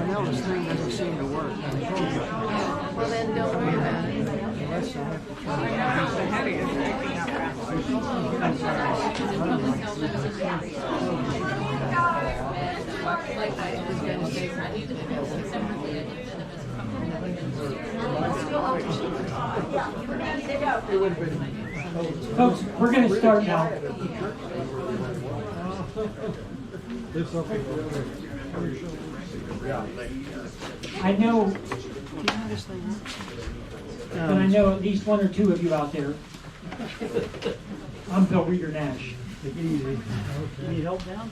Now this thing doesn't seem to work. Well, then don't worry about it. Folks, we're going to start now. I know that I know at least one or two of you out there. I'm Bill Reger-Nash. Take it easy. You need help now?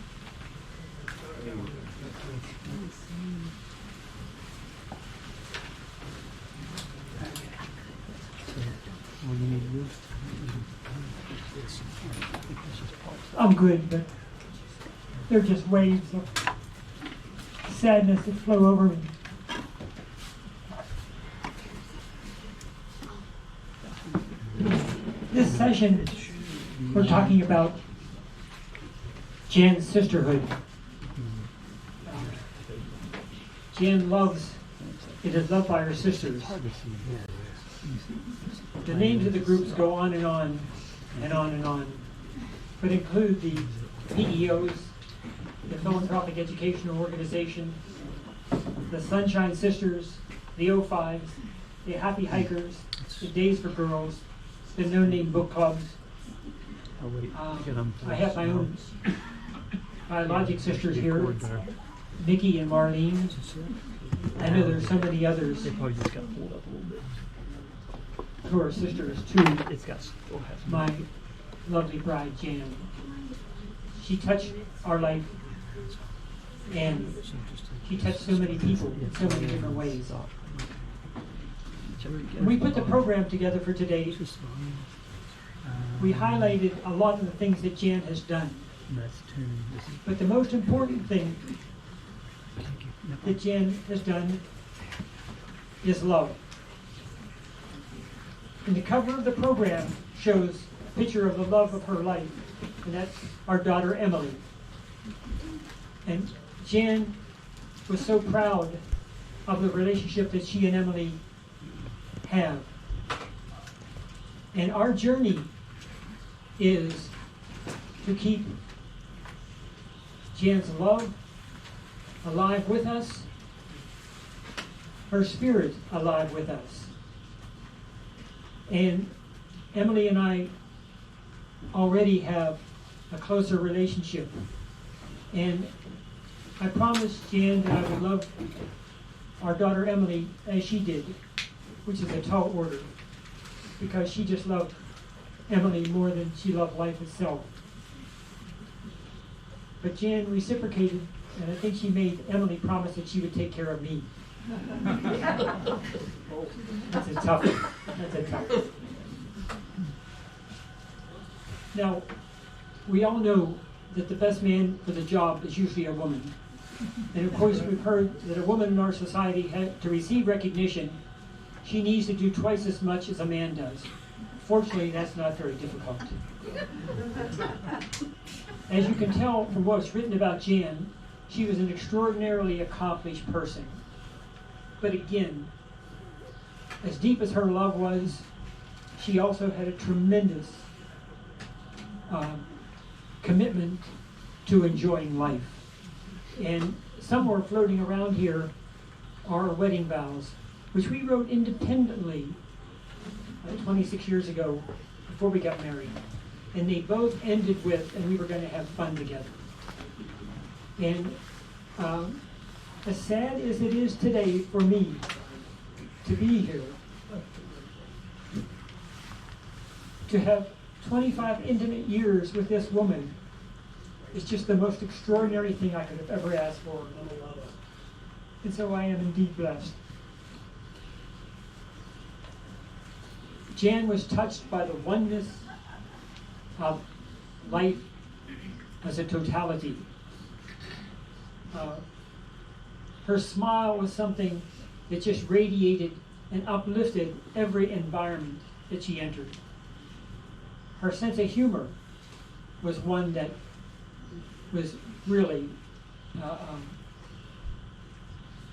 I'm good, but they're just waves of sadness that flow over me. This session, we're talking about Jan's sisterhood. Jan loves, it is loved by her sisters. The names of the groups go on and on and on and on, but include the PEOs, the Philanthropic Educational Organization, the Sunshine Sisters, the O5s, the Happy Hikers, the Days for Girls, the No Name Book Clubs. I have my own biologic sisters here, Nikki and Marlene. I know there's so many others Probably just got pulled up a little bit. who are sisters to It's got still has my lovely bride, Jan. She touched our life, and she touched so many people in so many different ways. When we put the program together for today, we highlighted a lot of the things that Jan has done. But the most important thing that Jan has done is love. And the cover of the program shows a picture of the love of her life, and that's our daughter Emily. And Jan was so proud of the relationship that she and Emily have. And our journey is to keep Jan's love alive with us, her spirit alive with us. And Emily and I already have a closer relationship. And I promised Jan that I would love our daughter Emily as she did, which is a tall order, because she just loved Emily more than she loved life itself. But Jan reciprocated, and I think she made Emily promise that she would take care of me. That's a tough one. That's a tough one. Now, we all know that the best man for the job is usually a woman. And of course, we've heard that a woman in our society, to receive recognition, she needs to do twice as much as a man does. Fortunately, that's not very difficult. As you can tell from what's written about Jan, she was an extraordinarily accomplished person. But again, as deep as her love was, she also had a tremendous commitment to enjoying life. And somewhere floating around here are our wedding vows, which we wrote independently 26 years ago before we got married. And they both ended with, and we were going to have fun together. And as sad as it is today for me to be here, to have 25 intimate years with this woman is just the most extraordinary thing I could have ever asked for. And so I am indeed blessed. Jan was touched by the oneness of life as a totality. Her smile was something that just radiated and uplifted every environment that she entered. Her sense of humor was one that was really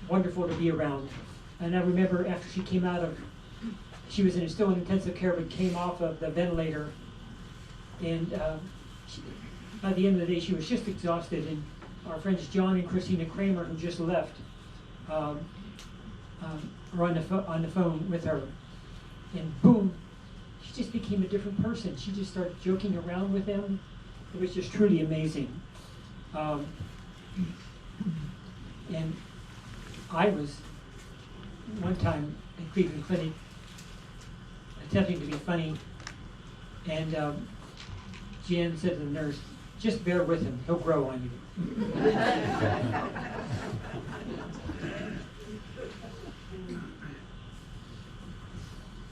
wonderful to be around. And I remember after she came out of, she was still in intensive care, but came off of the ventilator, and by the end of the day, she was just exhausted. And our friends John and Christina Kramer, who just left, were on the phone with her, and boom, she just became a different person. She just started joking around with them. It was just truly amazing. And I was one time at Cleveland Clinic attempting to be funny, and Jan said to the nurse, "Just bear with him, he'll grow on you."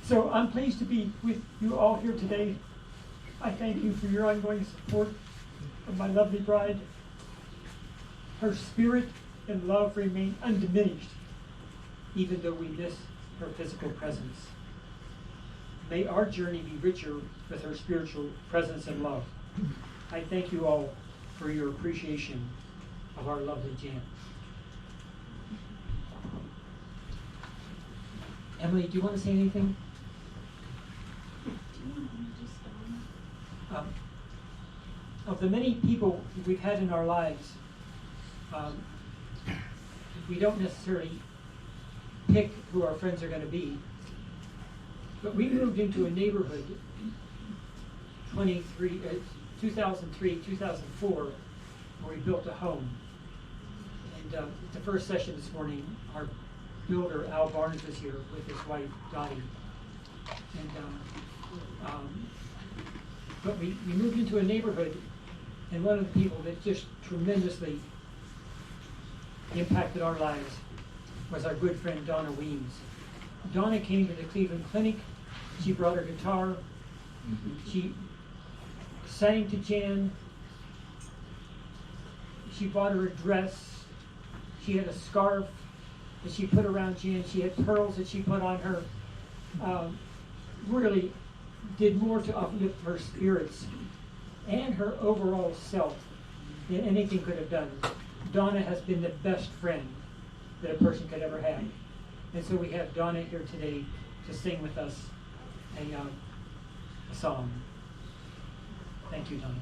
So I'm pleased to be with you all here today. I thank you for your ongoing support of my lovely bride. Her spirit and love remain undiminished, even though we miss her physical presence. May our journey be richer with her spiritual presence and love. I thank you all for your appreciation of our lovely Jan. Emily, do you want to say anything? Of the many people we've had in our lives, we don't necessarily pick who our friends are going to be, but we moved into a neighborhood 2003, 2004, where we built a home. And at the first session this morning, our builder, Al Barnes, was here with his wife, Dottie. And but we moved into a neighborhood, and one of the people that just tremendously impacted our lives was our good friend Donna Weems. Donna came to the Cleveland Clinic. She brought her guitar. She sang to Jan. She bought her a dress. She had a scarf that she put around Jan. She had pearls that she put on her. Really did more to uplift her spirits and her overall self than anything could have done. Donna has been the best friend that a person could ever have. And so we have Donna here today to sing with us a song. Thank you, Donna.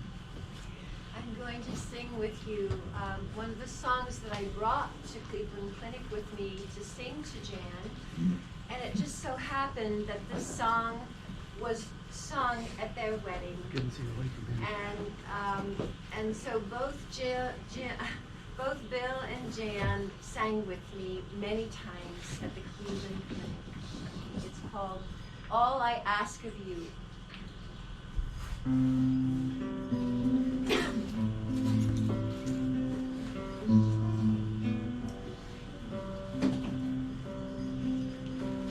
I'm going to sing with you one of the songs that I brought to Cleveland Clinic with me to sing to Jan. And it just so happened that this song was sung at their wedding. And so both Bill and Jan sang with me many times at the Cleveland Clinic. It's called All I Ask of You.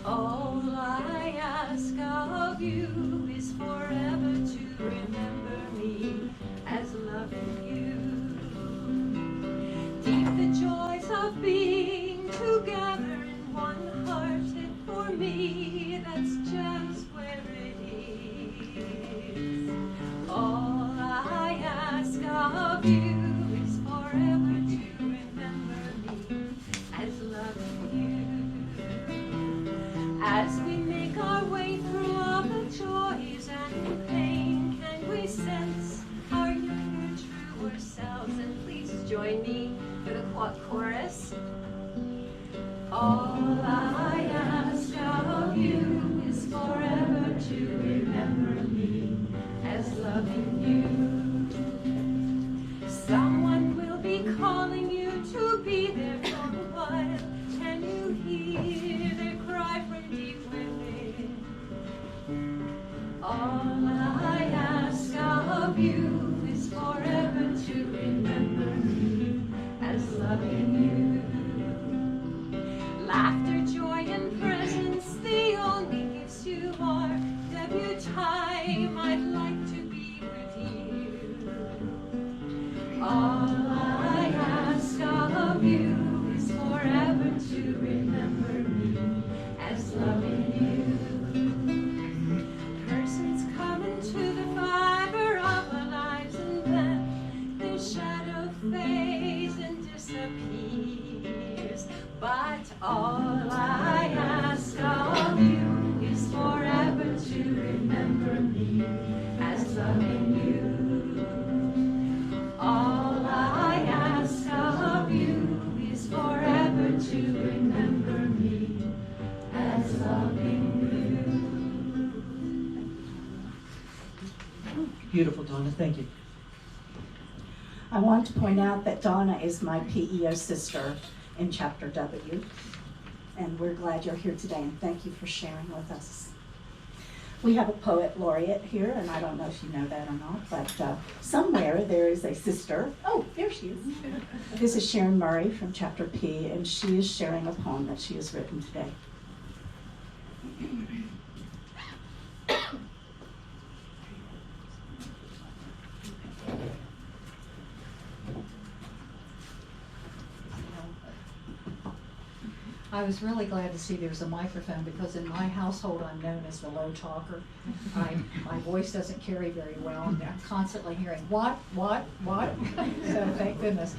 All I ask of you is forever to remember me as loving you. Deep the joys of being together in one heart, and for me that's just where it is. All I ask of you is forever to remember me as loving you. As we make our way through all the joys and the pain, can we sense our younger, truer selves? And please join me for the chorus. All I ask of you is forever to remember me as loving you. Someone will be calling you to be there for a while. Can you hear their cry from deep within? All I ask of you is forever to remember me as loving you. Laughter, joy, and presence, the only gifts you are. Debut time, I'd like to be with Beautiful, Donna. Thank you. I want to point out that Donna is my PEO sister in Chapter W, and we're glad you're here today, and thank you for sharing with us. We have a poet laureate here, and I don't know if you know that or not, but somewhere there is a sister. Oh, there she is. This is Sharon Murray from Chapter P, and she is sharing a poem that she has written today. I was really glad to see there's a microphone because in my household I'm known as the low talker. My voice doesn't carry very well and I'm constantly hearing what? So thank goodness.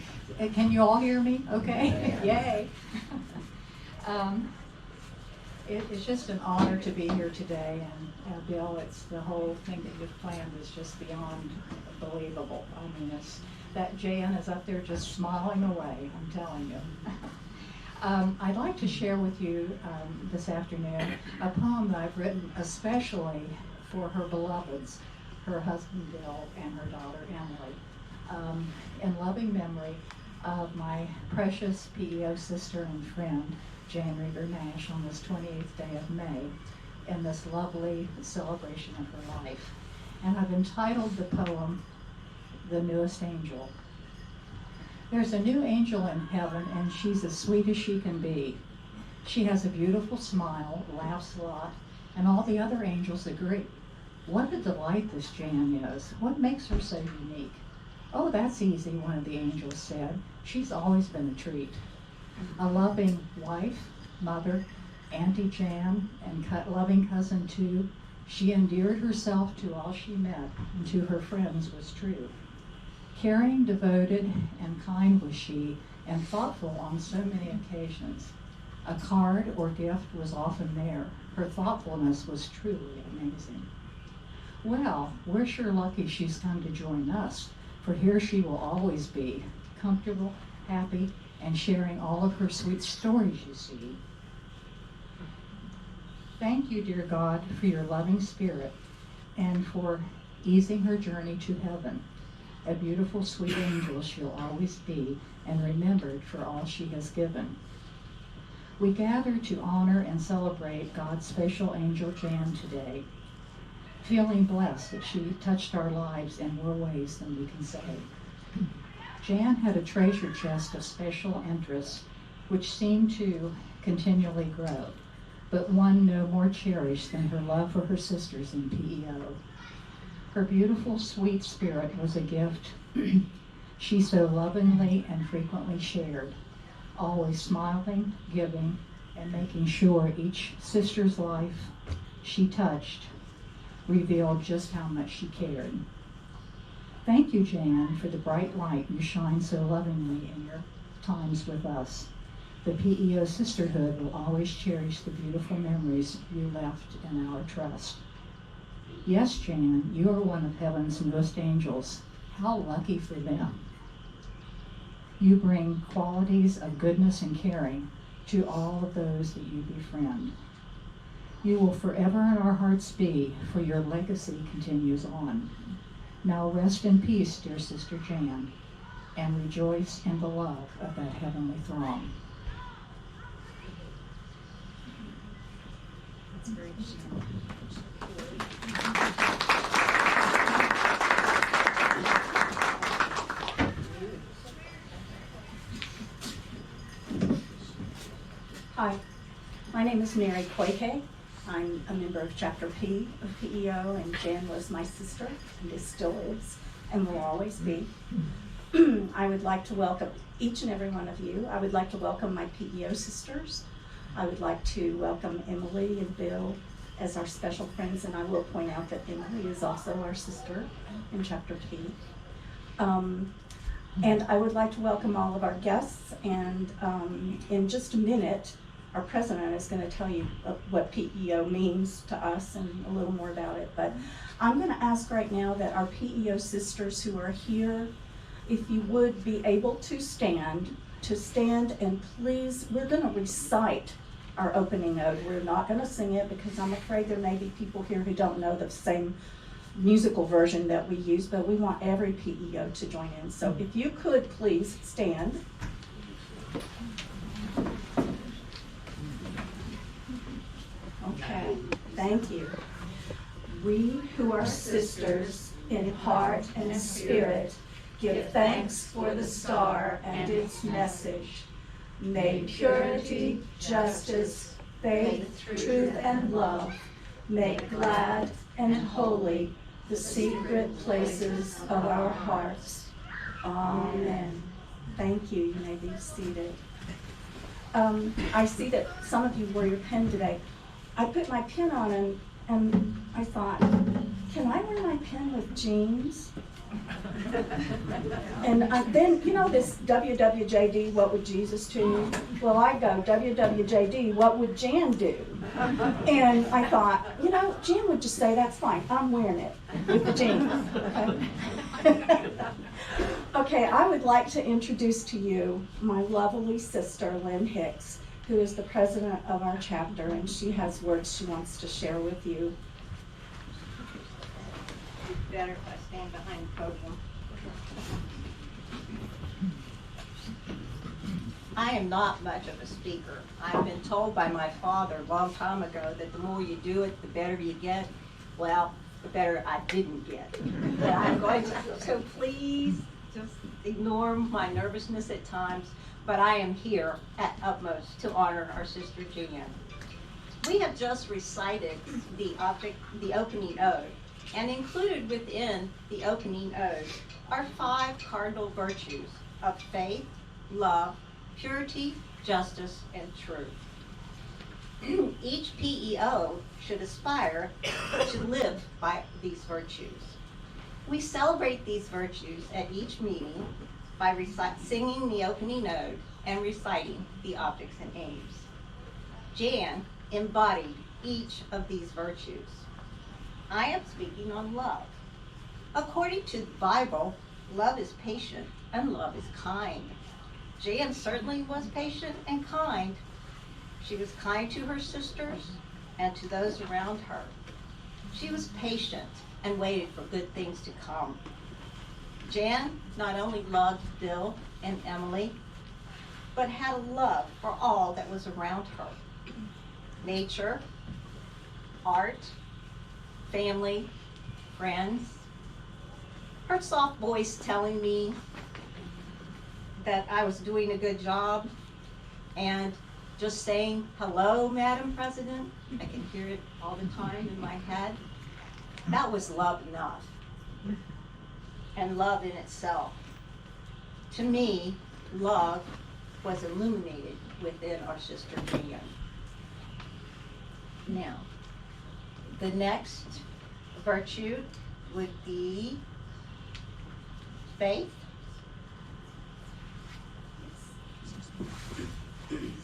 Can you all hear me? Okay, yay. It's just an honor to be here today, and Bill, it's the whole thing that you've planned is just beyond believable. I mean, that Jan is up there just smiling away, I'm telling you. I'd like to share with you this afternoon a poem that I've written especially for her beloveds, her husband Bill and her daughter Emily, in loving memory of my precious PEO sister and friend, Jan Reger-Nash, on this 28th day of May, in this lovely celebration of her life. And I've entitled the poem, The Newest Angel. There's a new angel in heaven, and she's as sweet as she can be. She has a beautiful smile, laughs a lot, and all the other angels agree. What a delight this Jan is. What makes her so unique? Oh, that's easy, one of the angels said. She's always been a treat. A loving wife, mother, Auntie Jan, and loving cousin too. She endeared herself to all she met, and to her friends was true. Caring, devoted, and kind was she, and thoughtful on so many occasions. A card or gift was often there. Her thoughtfulness was truly amazing. Well, we're sure lucky she's come to join us, for here she will always be, comfortable, happy, and sharing all of her sweet stories, you see. Thank you, dear God, for your loving spirit and for easing her journey to heaven. A beautiful, sweet angel she'll always be, and remembered for all she has given. We gather to honor and celebrate God's special angel Jan today, feeling blessed that she touched our lives in more ways than we can say. Jan had a treasure chest of special interests, which seemed to continually grow, but one no more cherished than her love for her sisters in PEO. Her beautiful, sweet spirit was a gift she so lovingly and frequently shared, always smiling, giving, and making sure each sister's life she touched revealed just how much she cared. Thank you, Jan, for the bright light you shine so lovingly in your times with us. The PEO Sisterhood will always cherish the beautiful memories you left in our trust. Yes, Jan, you are one of heaven's newest angels. How lucky for them. You bring qualities of goodness and caring to all of those that you befriend. You will forever in our hearts be, for your legacy continues on. Now rest in peace, dear Sister Jan, and rejoice in the love of that heavenly throng. That's very Hi, my name is Mary Koike. I'm a member of Chapter P of PEO, and Jan was my sister, and still is, and will always be. I would like to welcome each and every one of you. I would like to welcome my PEO sisters. I would like to welcome Emily and Bill as our special friends, and I will point out that Emily is also our sister in Chapter P. And I would like to welcome all of our guests, and in just a minute, our president is going to tell you what PEO means to us and a little more about it. But I'm going to ask right now that our PEO sisters who are here, if you would be able to stand, and please, we're going to recite our opening ode. We're not going to sing it because I'm afraid there may be people here who don't know the same musical version that we use, but we want every PEO to join in. So if you could please stand. Okay, thank you. We who are sisters in heart and spirit give thanks for the star and its message. May purity, justice, faith, truth, and love make glad and holy the secret places of our hearts. Amen. Thank you. You may be seated. I see that some of you wore your pen today. I put my pen on and I thought, can I wear my pen with jeans? And then, you know this WWJD, what would Jesus do? Well, I go, WWJD, what would Jan do? And I thought, you know, Jan would just say, that's fine, I'm wearing it with the jeans. Okay? Okay, I would like to introduce to you my lovely sister, Lynn Hicks, who is the president of our chapter, and she has words she wants to share with you. Better if I stand behind the podium. I am not much of a speaker. I've been told by my father a long time ago that the more you do it, the better you get. Well, the better I didn't get. But I'm going to, so please just ignore my nervousness at times, but I am here at utmost to honor our sister Jan. We have just recited the opening ode, and included within the opening ode are 5 cardinal virtues of faith, love, purity, justice, and truth. Each PEO should aspire to live by these virtues. We celebrate these virtues at each meeting by singing the opening ode and reciting the objects and aims. Jan embodied each of these virtues. I am speaking on love. According to the Bible, love is patient and love is kind. Jan certainly was patient and kind. She was kind to her sisters and to those around her. She was patient and waited for good things to come. Jan not only loved Bill and Emily, but had a love for all that was around her. Nature, art, family, friends. Her soft voice telling me that I was doing a good job, and just saying, hello, Madam President, I can hear it all the time in my head. That was love enough, and love in itself. To me, love was illuminated within our sister Jan. Now, the next virtue would be faith.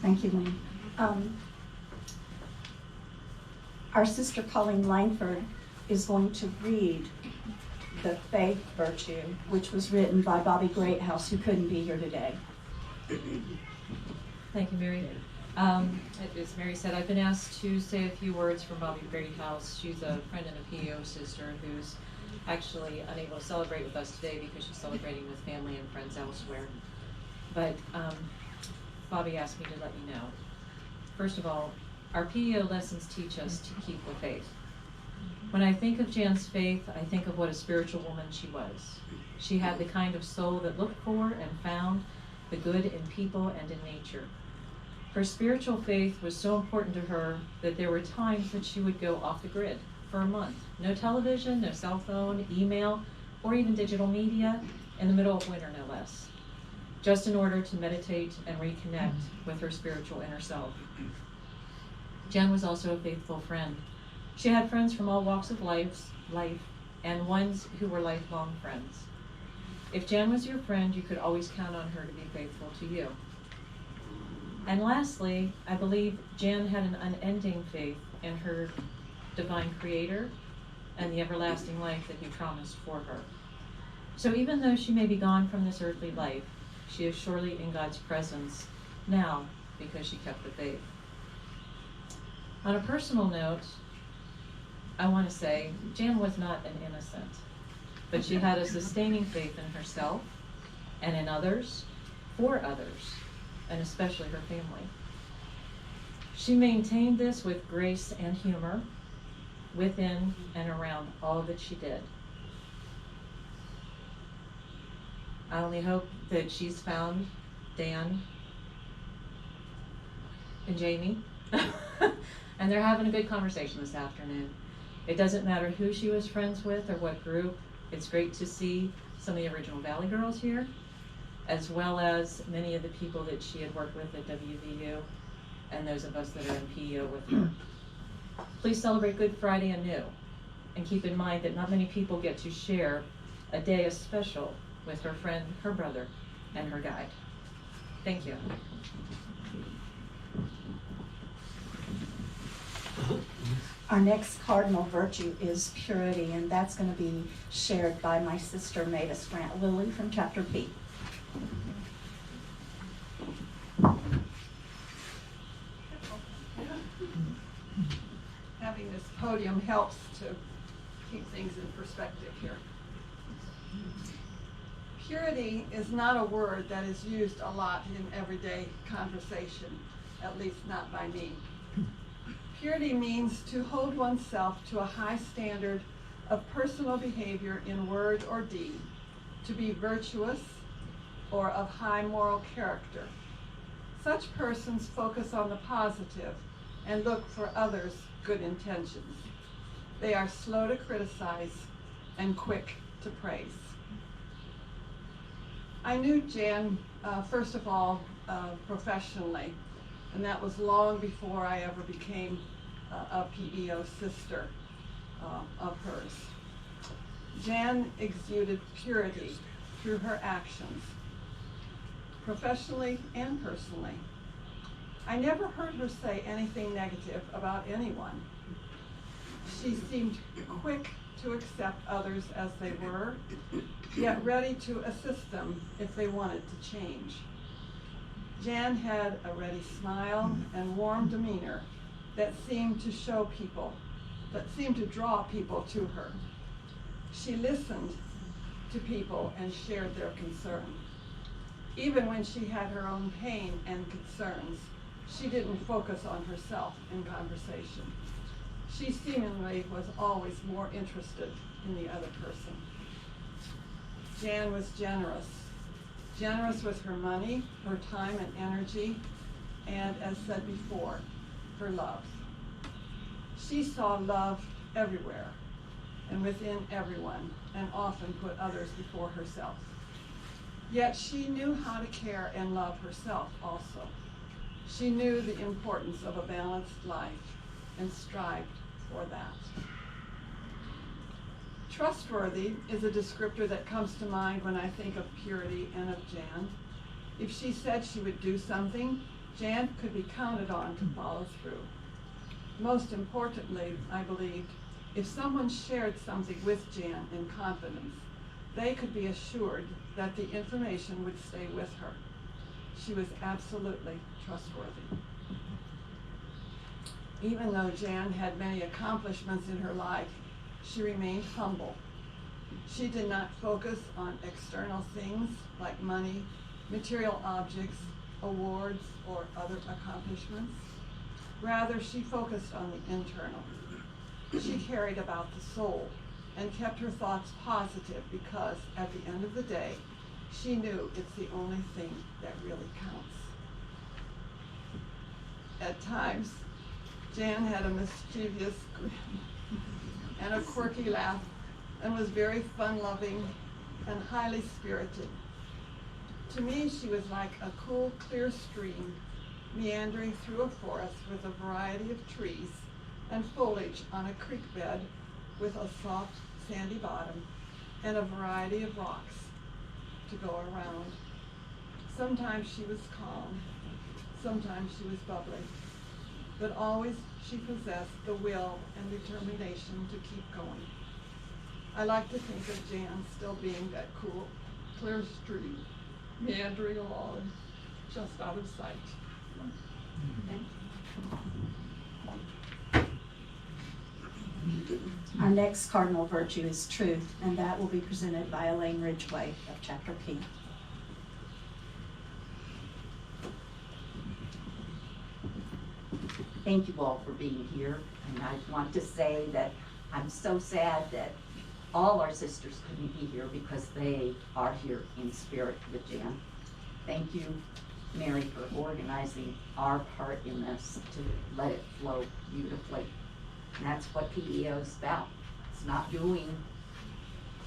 Thank you, Lynn. Our sister Colleen Langford is going to read the faith virtue, which was written by Bobby Greathouse, who couldn't be here today. Thank you, Mary. As Mary said, I've been asked to say a few words from Bobby Greathouse. She's a friend and a PEO sister who's actually unable to celebrate with us today because she's celebrating with family and friends elsewhere. But Bobby asked me to let you know. First of all, our PEO lessons teach us to keep the faith. When I think of Jan's faith, I think of what a spiritual woman she was. She had the kind of soul that looked for and found the good in people and in nature. Her spiritual faith was so important to her that there were times that she would go off the grid for a month. No television, no cell phone, email, or even digital media, in the middle of winter, no less, just in order to meditate and reconnect with her spiritual inner self. Jan was also a faithful friend. She had friends from all walks of life, and ones who were lifelong friends. If Jan was your friend, you could always count on her to be faithful to you. And lastly, I believe Jan had an unending faith in her divine creator and the everlasting life that he promised for her. So even though she may be gone from this earthly life, she is surely in God's presence now because she kept the faith. On a personal note, I want to say Jan was not an innocent, but she had a sustaining faith in herself and in others, for others, and especially her family. She maintained this with grace and humor within and around all that she did. I only hope that she's found Dan and Jamie, and they're having a good conversation this afternoon. It doesn't matter who she was friends with or what group. It's great to see some of the original Valley Girls here, as well as many of the people that she had worked with at WVU and those of us that are in PEO with her. Please celebrate Good Friday anew, and keep in mind that not many people get to share a day as special with her friend, her brother, and her guide. Thank you. Our next cardinal virtue is purity, and that's going to be shared by my sister Mavis Grant Lilly from Chapter P. Having this podium helps to keep things in perspective here. Purity is not a word that is used a lot in everyday conversation, at least not by me. Purity means to hold oneself to a high standard of personal behavior in word or deed, to be virtuous or of high moral character. Such persons focus on the positive and look for others' good intentions. They are slow to criticize and quick to praise. I knew Jan, first of all, professionally, and that was long before I ever became a PEO sister of hers. Jan exuded purity through her actions, professionally and personally. I never heard her say anything negative about anyone. She seemed quick to accept others as they were, yet ready to assist them if they wanted to change. Jan had a ready smile and warm demeanor that seemed to draw people to her. She listened to people and shared their concern. Even when she had her own pain and concerns, she didn't focus on herself in conversation. She seemingly was always more interested in the other person. Jan was generous. Generous with her money, her time and energy, and as said before, her love. She saw love everywhere and within everyone, and often put others before herself. Yet she knew how to care and love herself also. She knew the importance of a balanced life and strived for that. Trustworthy is a descriptor that comes to mind when I think of purity and of Jan. If she said she would do something, Jan could be counted on to follow through. Most importantly, I believed, if someone shared something with Jan in confidence, they could be assured that the information would stay with her. She was absolutely trustworthy. Even though Jan had many accomplishments in her life, she remained humble. She did not focus on external things like money, material objects, awards, or other accomplishments. Rather, she focused on the internal. She cared about the soul and kept her thoughts positive because, at the end of the day, she knew it's the only thing that really counts. At times, Jan had a mischievous grin and a quirky laugh, and was very fun-loving and highly spirited. To me, she was like a cool, clear stream meandering through a forest with a variety of trees and foliage on a creek bed with a soft, sandy bottom and a variety of rocks to go around. Sometimes she was calm, sometimes she was bubbly, but always she possessed the will and determination to keep going. I like to think of Jan still being that cool, clear stream, meandering along, just out of sight. Our next cardinal virtue is truth, and that will be presented by Elayne Ridgway of Chapter P. Thank you all for being here, and I want to say that I'm so sad that all our sisters couldn't be here because they are here in spirit with Jan. Thank you, Mary, for organizing our part in this to let it flow beautifully. And that's what PEO is about. It's not doing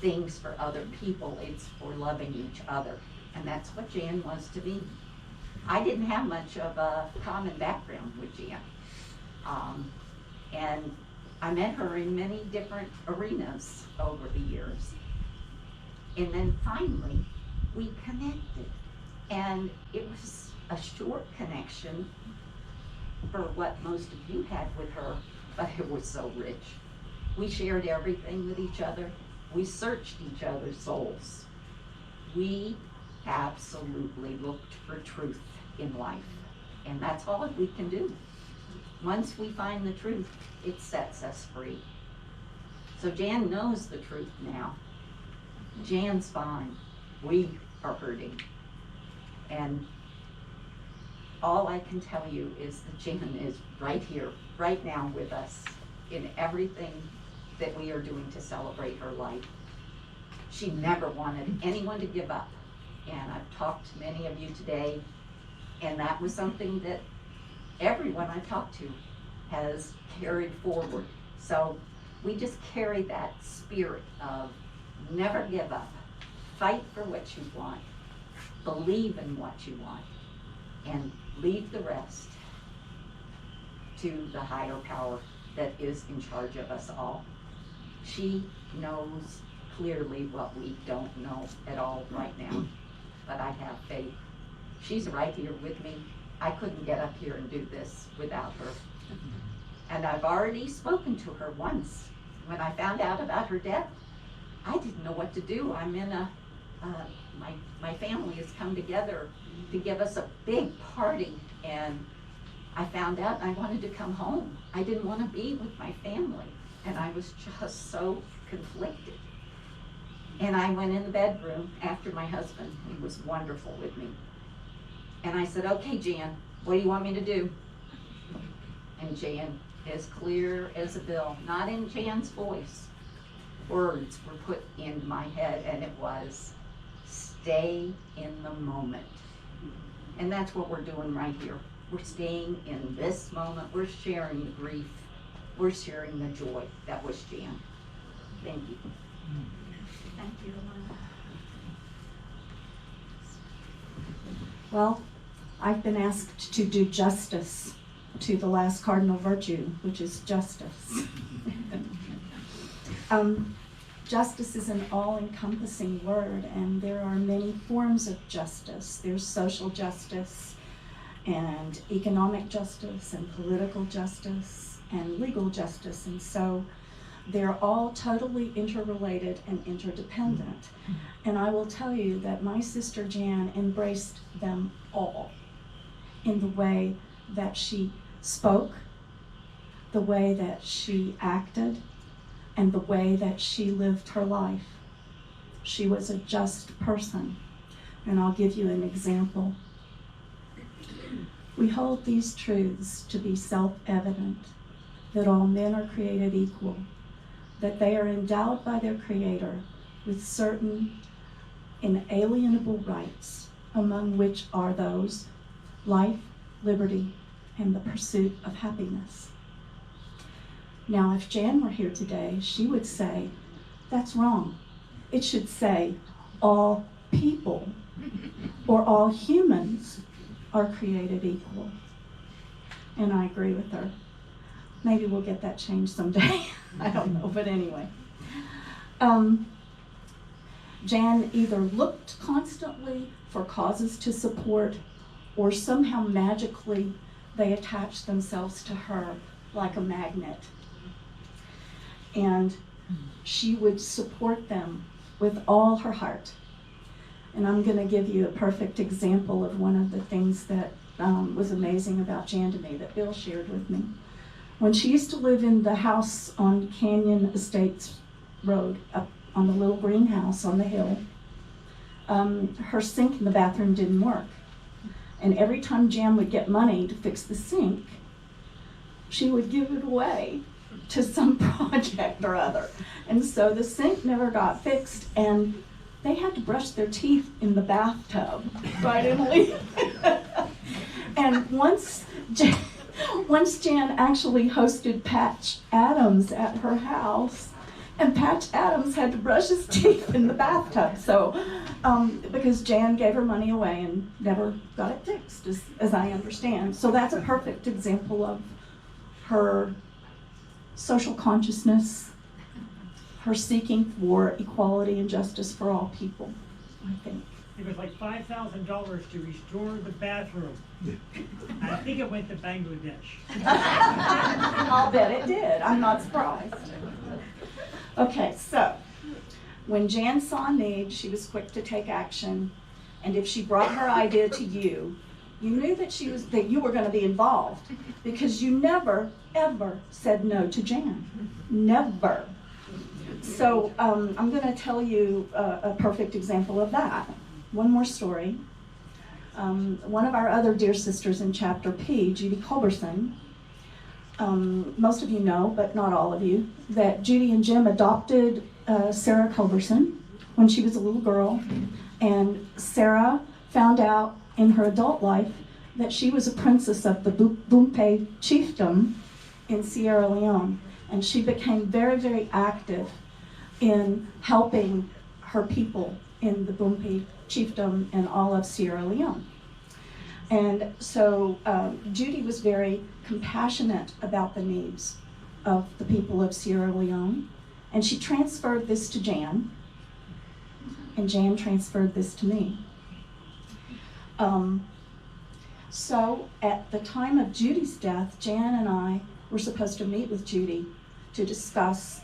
things for other people, it's for loving each other. And that's what Jan was to me. I didn't have much of a common background with Jan. And I met her in many different arenas over the years. And then finally, we connected. And it was a short connection for what most of you had with her, but it was so rich. We shared everything with each other. We searched each other's souls. We absolutely looked for truth in life. And that's all we can do. Once we find the truth, it sets us free. So Jan knows the truth now. Jan's fine. We are hurting. And all I can tell you is that Jan is right here, right now with us in everything that we are doing to celebrate her life. She never wanted anyone to give up. And I've talked to many of you today, and that was something that everyone I talked to has carried forward. So we just carry that spirit of never give up, fight for what you want, believe in what you want, and leave the rest to the higher power that is in charge of us all. She knows clearly what we don't know at all right now, but I have faith. She's right here with me. I couldn't get up here and do this without her. And I've already spoken to her once. When I found out about her death, I didn't know what to do. I'm in my family has come together to give us a big party, and I found out I wanted to come home. I didn't want to be with my family, and I was just so conflicted. And I went in the bedroom after my husband, he was wonderful with me. And I said, okay, Jan, what do you want me to do? And Jan, as clear as a bell, not in Jan's voice, words were put into my head, and it was, stay in the moment. And that's what we're doing right here. We're staying in this moment. We're sharing the grief. We're sharing the joy. That was Jan. Thank you. Thank you, Elayne. Well, I've been asked to do justice to the last cardinal virtue, which is justice. Justice is an all-encompassing word, and there are many forms of justice. There's social justice, and economic justice, and political justice, and legal justice, and so they're all totally interrelated and interdependent. And I will tell you that my sister Jan embraced them all in the way that she spoke, the way that she acted, and the way that she lived her life. She was a just person, and I'll give you an example. We hold these truths to be self-evident, that all men are created equal, that they are endowed by their Creator with certain inalienable rights, among which are those life, liberty, and the pursuit of happiness. Now, if Jan were here today, she would say, that's wrong. It should say, all people or all humans are created equal. And I agree with her. Maybe we'll get that changed someday. I don't know, but anyway. Jan either looked constantly for causes to support, or somehow magically they attached themselves to her like a magnet. And she would support them with all her heart. And I'm going to give you a perfect example of one of the things that was amazing about Jan to me that Bill shared with me. When she used to live in the house on Canyon Estates Road, up on the little greenhouse on the hill, her sink in the bathroom didn't work. And every time Jan would get money to fix the sink, she would give it away to some project or other. And so the sink never got fixed, and they had to brush their teeth in the bathtub right in Elayne. And once Jan actually hosted Patch Adams at her house, and Patch Adams had to brush his teeth in the bathtub. So, because Jan gave her money away and never got it fixed, as I understand. So that's a perfect example of her social consciousness, her seeking for equality and justice for all people, I think. It was like $5,000 to restore the bathroom. I think it went to Bangladesh. I'll bet it did. I'm not surprised. Okay, so when Jan saw a need, she was quick to take action, and if she brought her idea to you, you knew that you were going to be involved, because you never ever said no to Jan. Never. So I'm going to tell you a perfect example of that. One more story. One of our other dear sisters in Chapter P, Judy Culberson, most of you know, but not all of you, that Judy and Jim adopted Sarah Culberson when she was a little girl, and Sarah found out in her adult life that she was a princess of the Bumpe chiefdom in Sierra Leone, and she became very, very active in helping her people in the Bumpe chiefdom and all of Sierra Leone. And so Judy was very compassionate about the needs of the people of Sierra Leone, and she transferred this to Jan, and Jan transferred this to me. So at the time of Judy's death, Jan and I were supposed to meet with Judy to discuss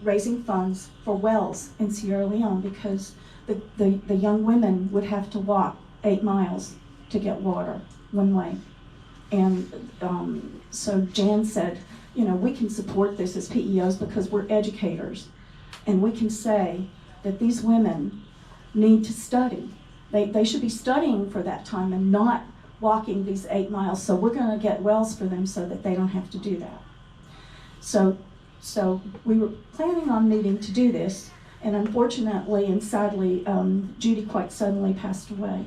raising funds for wells in Sierra Leone, because the young women would have to walk 8 miles to get water one way. And so Jan said, you know, we can support this as PEOs because we're educators, and we can say that these women need to study. They should be studying for that time and not walking these 8 miles. So we're going to get wells for them so that they don't have to do that. So we were planning on meeting to do this, and unfortunately and sadly, Judy quite suddenly passed away.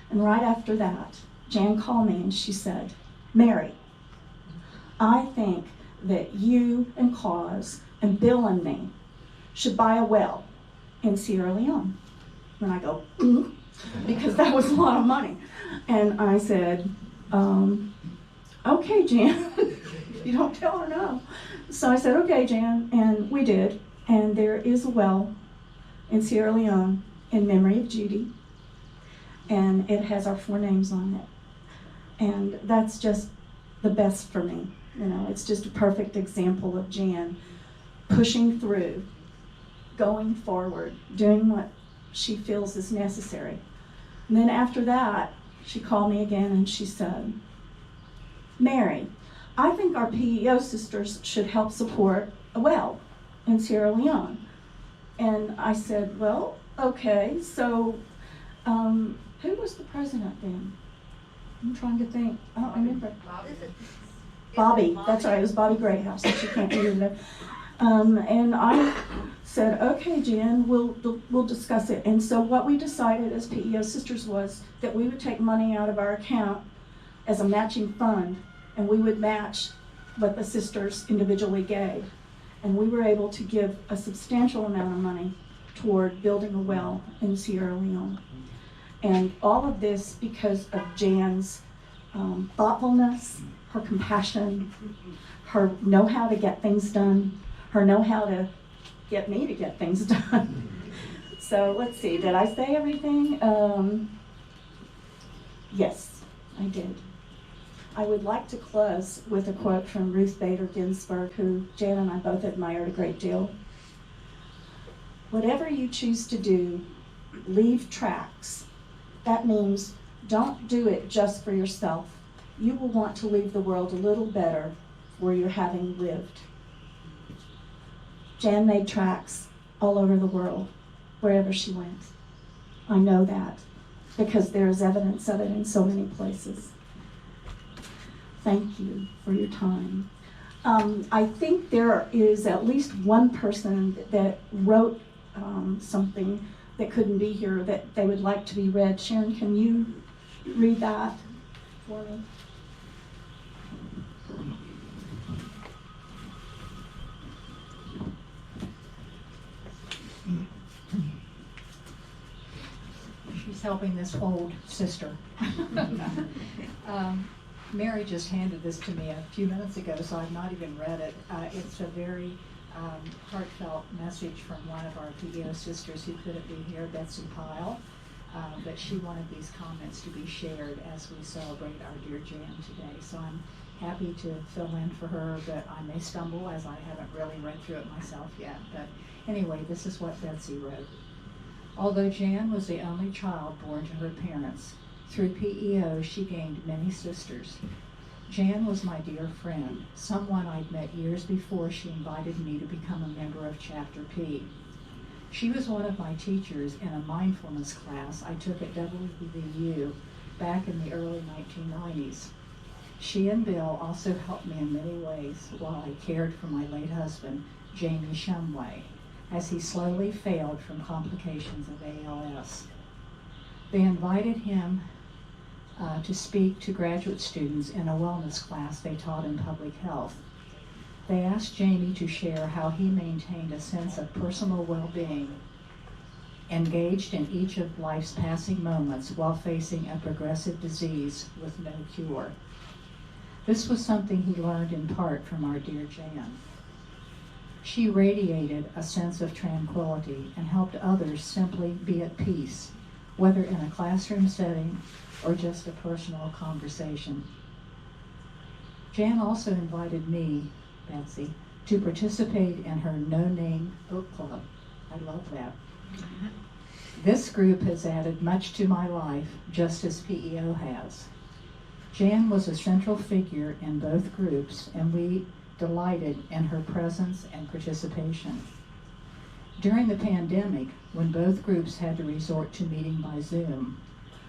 And right after that, Jan called me and she said, Mary, I think that you and Cause and Bill and me should buy a well in Sierra Leone. And I go, because that was a lot of money. And I said, okay, Jan, you don't tell her no. So I said, okay, Jan, and we did. And there is a well in Sierra Leone in memory of Judy, and it has our 4 names on it. And that's just the best for me. You know, it's just a perfect example of Jan pushing through, going forward, doing what she feels is necessary. And then after that, she called me again and she said, Mary, I think our PEO sisters should help support a well in Sierra Leone. And I said, well, okay, so who was the president then? I'm trying to think. I don't remember. Bobby. That's right. It was Bobby Greathouse. She can't be there. And I said, okay, Jan, we'll discuss it. And so what we decided as PEO sisters was that we would take money out of our account as a matching fund, and we would match what the sisters individually gave. And we were able to give a substantial amount of money toward building a well in Sierra Leone. And all of this because of Jan's thoughtfulness, her compassion, her know-how to get things done, her know-how to get me to get things done. So let's see, did I say everything? Yes, I did. I would like to close with a quote from Ruth Bader Ginsburg, who Jan and I both admired a great deal. Whatever you choose to do, leave tracks. That means don't do it just for yourself. you will want to leave the world a little better for your having lived. Jan made tracks all over the world, wherever she went. I know that because there is evidence of it in so many places. Thank you for your time. I think there is at least one person that wrote something that couldn't be here that they would like to be read. Sharon, can you read that for me? She's helping this old sister. Mary just handed this to me a few minutes ago, so I've not even read it. It's a very heartfelt message from one of our PEO sisters who couldn't be here, Betsy Pyle. But she wanted these comments to be shared as we celebrate our dear Jan today. So I'm happy to fill in for her, but I may stumble as I haven't really read through it myself yet. But anyway, this is what Betsy wrote. Although Jan was the only child born to her parents, through PEO she gained many sisters. Jan was my dear friend, someone I'd met years before she invited me to become a member of Chapter P. She was one of my teachers in a mindfulness class I took at WVU back in the early 1990s. She and Bill also helped me in many ways while I cared for my late husband, Jamie Shumway, as he slowly failed from complications of ALS. They invited him to speak to graduate students in a wellness class they taught in public health. They asked Jamie to share how he maintained a sense of personal well-being, engaged in each of life's passing moments while facing a progressive disease with no cure. This was something he learned in part from our dear Jan. She radiated a sense of tranquility and helped others simply be at peace, whether in a classroom setting or just a personal conversation. Jan also invited me, Betsy, to participate in her no-name book club. I love that. This group has added much to my life, just as PEO has. Jan was a central figure in both groups, and we delighted in her presence and participation. During the pandemic, when both groups had to resort to meeting by Zoom,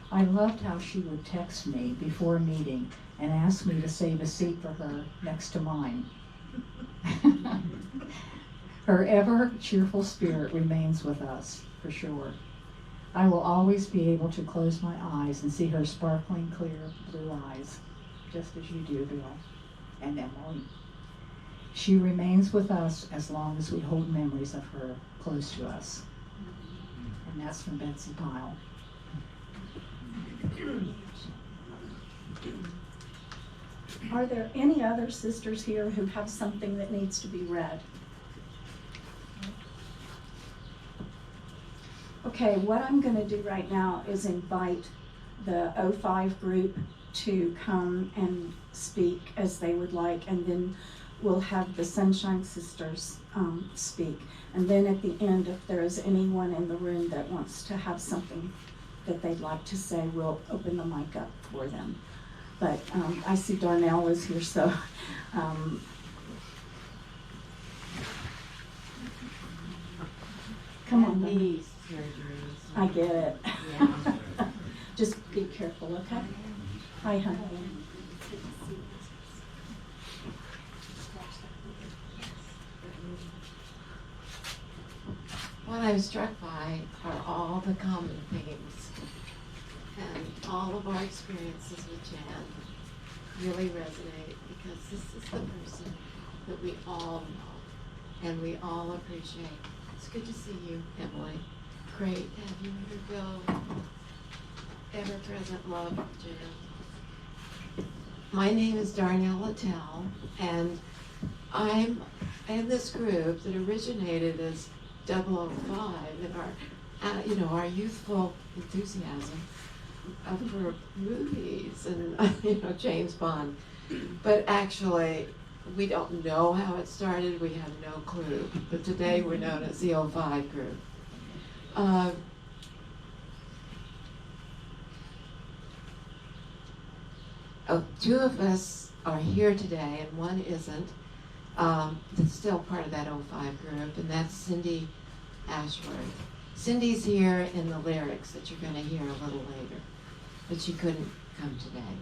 I loved how she would text me before a meeting and ask me to save a seat for her next to mine. Her ever cheerful spirit remains with us, for sure. I will always be able to close my eyes and see her sparkling, clear blue eyes, just as you do, Bill and Emily. She remains with us as long as we hold memories of her close to us. And that's from Betsy Pyle. Are there any other sisters here who have something that needs to be read? Okay, what I'm going to do right now is invite the 05 group to come and speak as they would like, and then we'll have the Sunshine Sisters speak. And then at the end, if there is anyone in the room that wants to have something that they'd like to say, we'll open the mic up for them. But I see Darnell is here, so come on. These surgeries. I get it. Yeah. Just be careful, okay? Hi, honey. What I'm struck by are all the common themes, and all of our experiences with Jan really resonate because this is the person that we all know and we all appreciate. It's good to see you, Emily. Great to have you here, Bill. Ever-present love, Jan. My name is Darnell Littell, and I'm in this group that originated as 005 in our youthful enthusiasm for movies and James Bond. But actually, we don't know how it started. We have no clue. But today we're known as the 05 group. two of us are here today, and one isn't. That's still part of that '05 group, and that's Cindy Ashworth. Cindy's here in the lyrics that you're going to hear a little later, but she couldn't come today.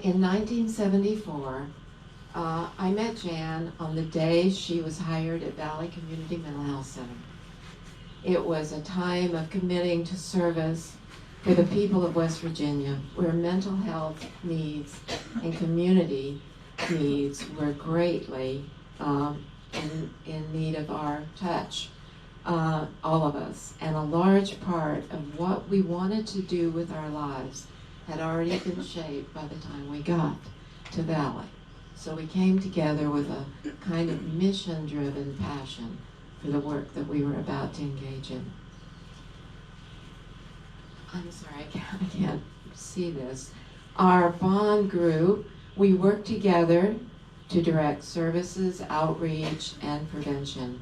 In 1974, I met Jan on the day she was hired at Valley Community Mental Health Center. It was a time of committing to service for the people of West Virginia, where mental health needs and community needs were greatly in need of our touch, all of us. And a large part of what we wanted to do with our lives had already been shaped by the time we got to Valley. So we came together with a kind of mission-driven passion for the work that we were about to engage in. I'm sorry, I can't see this. Our bond grew. We worked together to direct services, outreach, and prevention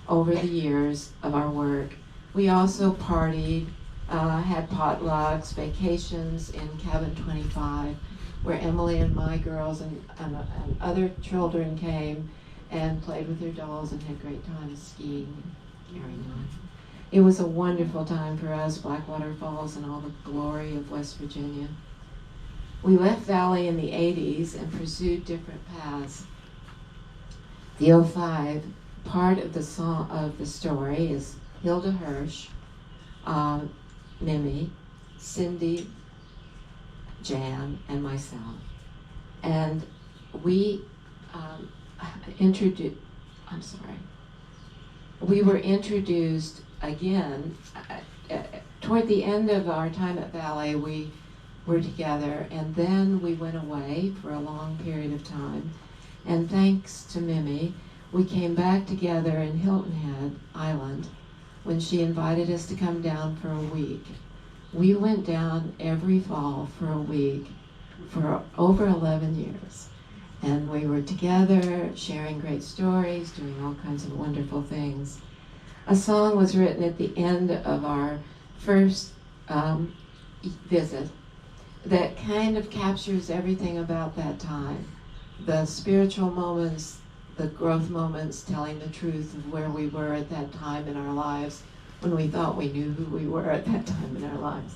over the years of our work. We also partied, had potlucks, vacations in Cabin 25, where Emily and my girls and other children came and played with their dolls and had great times skiing and carrying on. It was a wonderful time for us, Blackwater Falls and all the glory of West Virginia. We left Valley in the 80s and pursued different paths. The '05 part of the song of the story is Hilda Hirsch, Mimi, Cindy, Jan, and myself. And we we were introduced again toward the end of our time at Valley. We were together, and then we went away for a long period of time. And thanks to Mimi, we came back together in Hilton Head Island when she invited us to come down for a week. We went down every fall for a week for over 11 years. And we were together, sharing great stories, doing all kinds of wonderful things. A song was written at the end of our first visit that kind of captures everything about that time. The spiritual moments, the growth moments, telling the truth of where we were at that time in our lives when we thought we knew who we were at that time in our lives.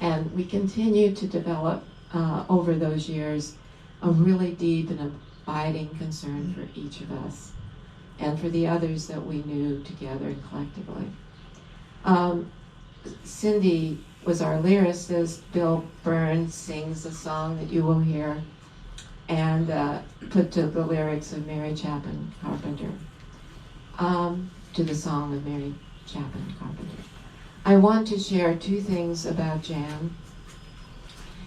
And we continued to develop over those years a really deep and abiding concern for each of us and for the others that we knew together and collectively. Cindy was our lyricist. Bill Burns sings a song that you will hear and put to the lyrics of Mary Chapin Carpenter, to the song of Mary Chapin Carpenter. I want to share two things about Jan.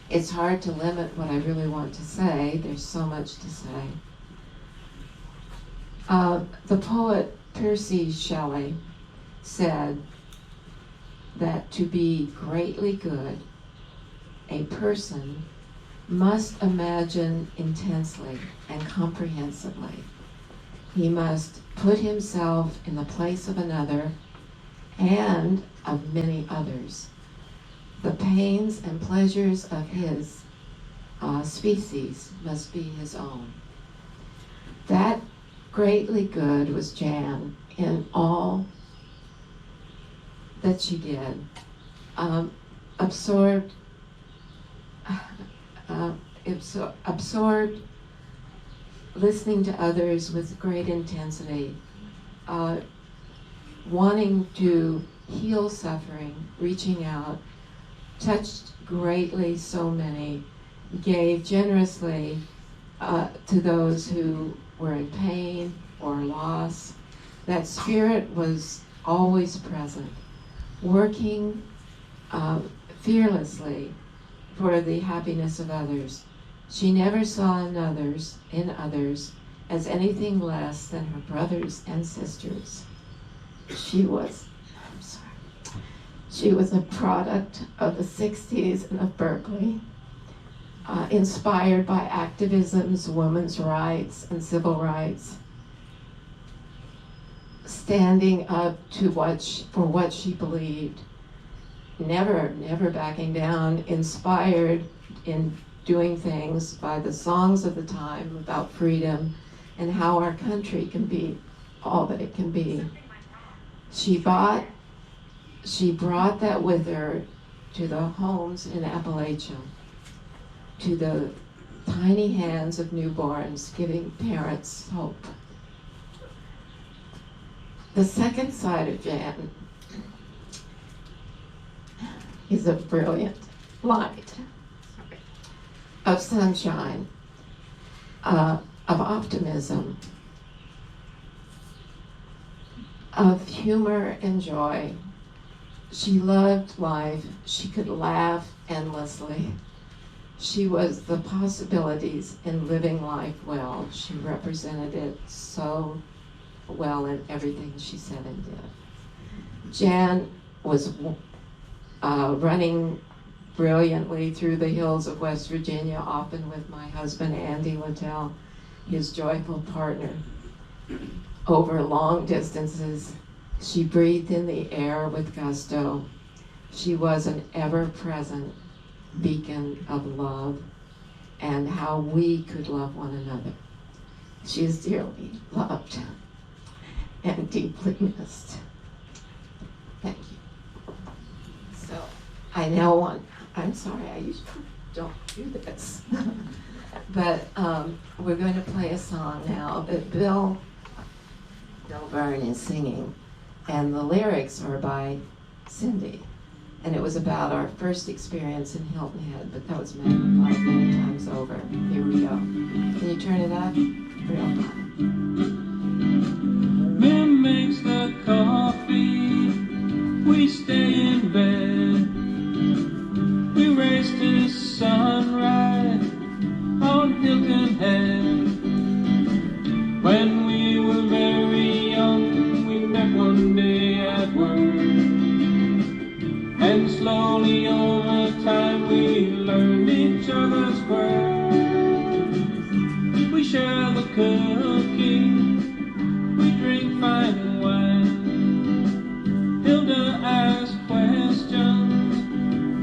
It's hard to limit what I really want to say. There's so much to say. The poet Percy Shelley said that to be greatly good, a person must imagine intensely and comprehensively. He must put himself in the place of another and of many others. The pains and pleasures of his species must be his own. That greatly good was Jan in all that she did. Absorbed listening to others with great intensity, wanting to heal suffering, reaching out, touched greatly so many, gave generously to those who were in pain or loss. That spirit was always present, working fearlessly for the happiness of others. She never saw in others as anything less than her brothers and sisters. She was a product of the 60s and of Berkeley, inspired by activisms, women's rights, and civil rights, standing up to for what she believed, never backing down, inspired in doing things by the songs of the time about freedom and how our country can be all that it can be. She brought that with her to the homes in Appalachia, to the tiny hands of newborns, giving parents hope. The second side of Jan is a brilliant light of sunshine, of optimism, of humor and joy. She loved life. She could laugh endlessly. She was the possibilities in living life well. She represented it so well in everything she said and did. Jan was running brilliantly through the hills of West Virginia, often with my husband, Andy Littell, his joyful partner. Over long distances, she breathed in the air with gusto. She was an ever-present beacon of love and how we could love one another. She is dearly loved and deeply missed. Thank you. So I now I'm sorry, I usually don't do this. But we're going to play a song now that Bill Byrne is singing, and the lyrics are by Cindy. And it was about our first experience in Hilton Head, but that was magnified many times over. Here we go. Can you turn it up? Real fun. Mim makes the coffee, we stay in bed. We race to sunrise on Hilton Head. When we were very young, we met one day at work. And slowly over time we learned each other's quirks. We share the cooking, we drink fine wine. Hilda asks questions,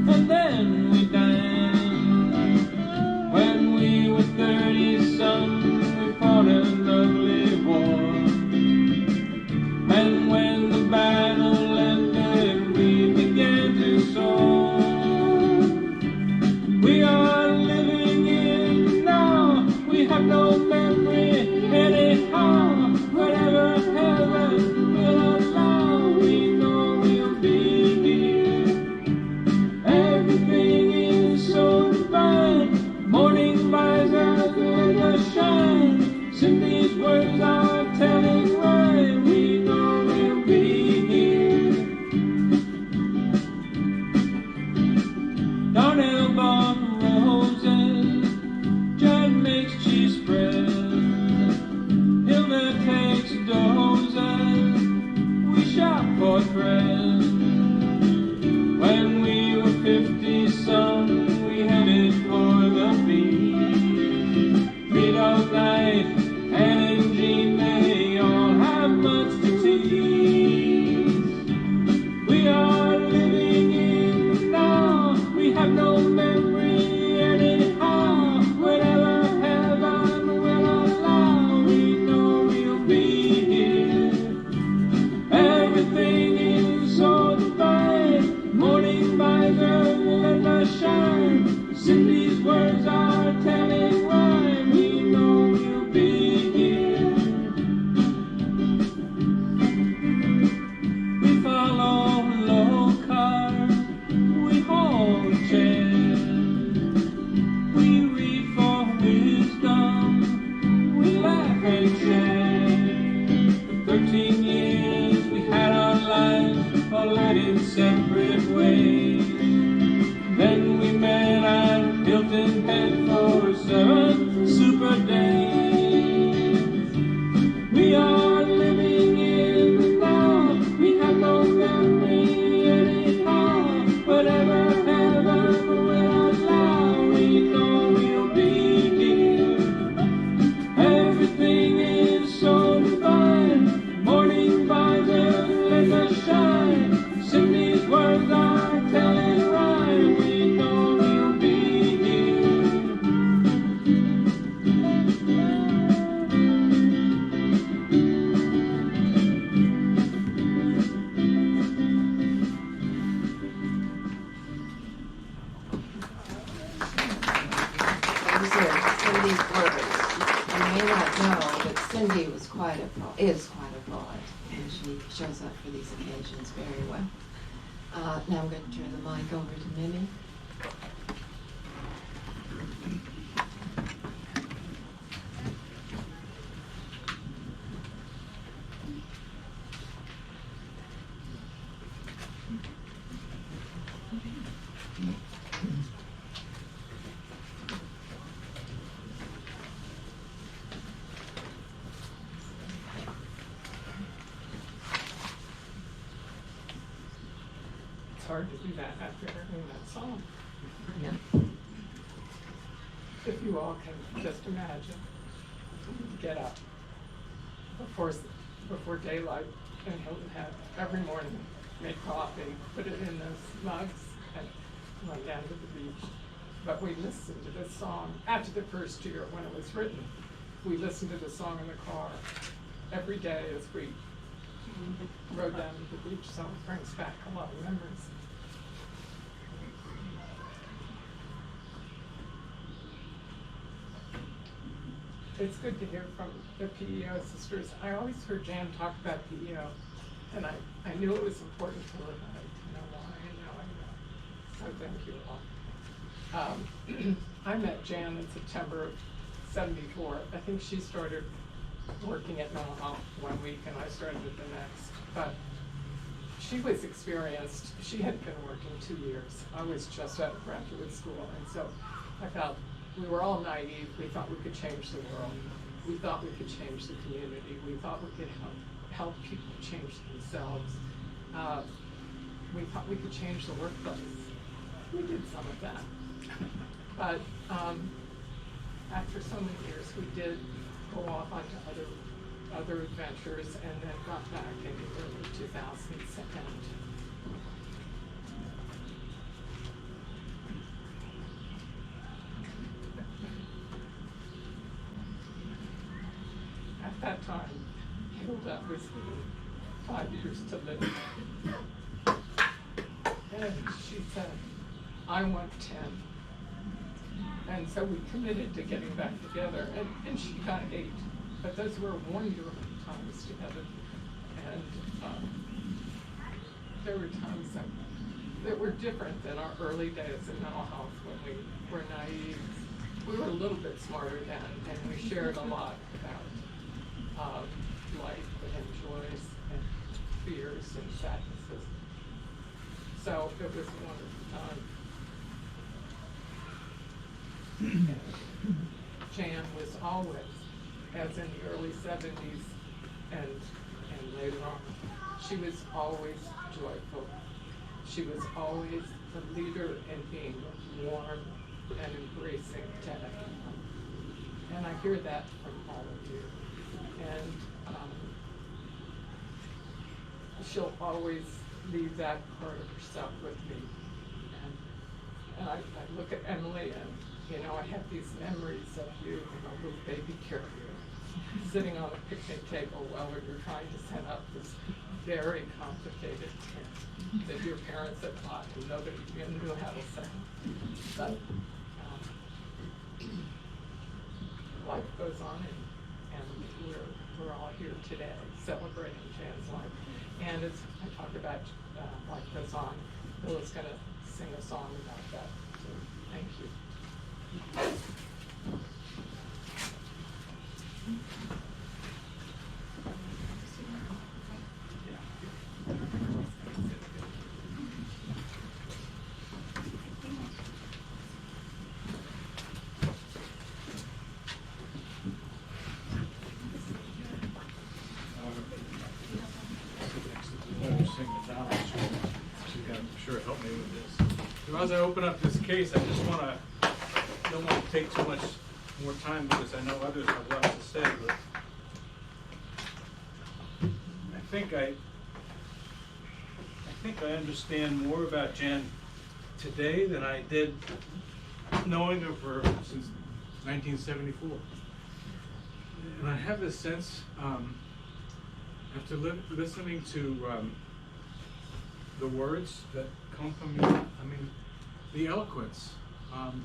and then we dine. When we were 30-some, we fought an ugly war. And when the battle ended, we began to soar. We are living in now, we have no memory anyhow. Whatever heaven will allow, we know we'll be here. Everything is so divine, morning buys us with a shine. Cindy's words are telling right, we know we'll be here. Darnell bought roses, Judd makes cheese spread. Hilda takes dozens, we shop for thread. When we were 50-some, we headed for the beach. Meet all night, Anne and Jean, they all have much to tease. We are living in now, we have no memory anyhow. Whatever heaven will allow, we know we'll be here. Everything is so divine, morning he was quite a is quite a poet, and she shows up for these occasions very well. Now I'm going to turn the mic over to Mimi. It's hard to do that after hearing that song. Yeah. If you all can just imagine, get up before daylight, and he'll have every morning make coffee, put it in those mugs, and run down to the beach. But we listened to this song after the first year when it was written. We listened to the song in the car every day as we rode down to the beach, so it brings back a lot of memories. It's good to hear from the PEO sisters. I always heard Jan talk about PEO, and I knew it was important to her, but I didn't know why, and now I know. So thank you all. I met Jan in September of '74. I think she started working at mental health one week, and I started at the next. But she was experienced. She had been working 2 years. I was just out of graduate school, and so I felt we were all naive. We thought we could change the world. We thought we could change the community. We thought we could help people change themselves. We thought we could change the workplace. We did some of that. But after so many years, we did go off onto other adventures, and then got back in the early 2000s. At that time, Hilda was given 5 years to live. And she said, I want 10. And so we committed to getting back together, and she got 8. But those were wonderful times together. And there were times that were different than our early days in mental health when we were naive. We were a little bit smarter then, and we shared a lot about life and joys and fears and sadnesses. So it was a wonderful time. Jan was always, as in the early 70s and later on, she was always joyful. She was always the leader in being warm and embracing to everyone. And I hear that from all of you. And she'll always leave that part of herself with me. And I look at Emily, and I have these memories of you in a little baby carrier, sitting on a picnic table while we were trying to set up this very complicated tent that your parents had bought and nobody knew how to set. But life goes on, and we're all here today celebrating Jan's life. And as I talk about life goes on, Bill is going to sing a song about that. So thank you. As I open up this case, I just don't want to take too much more time because I know others have lots to say, but I think I understand more about Jan today than I did knowing of her since 1974. And I have this sense, after listening to the words that come from you, I mean, the eloquence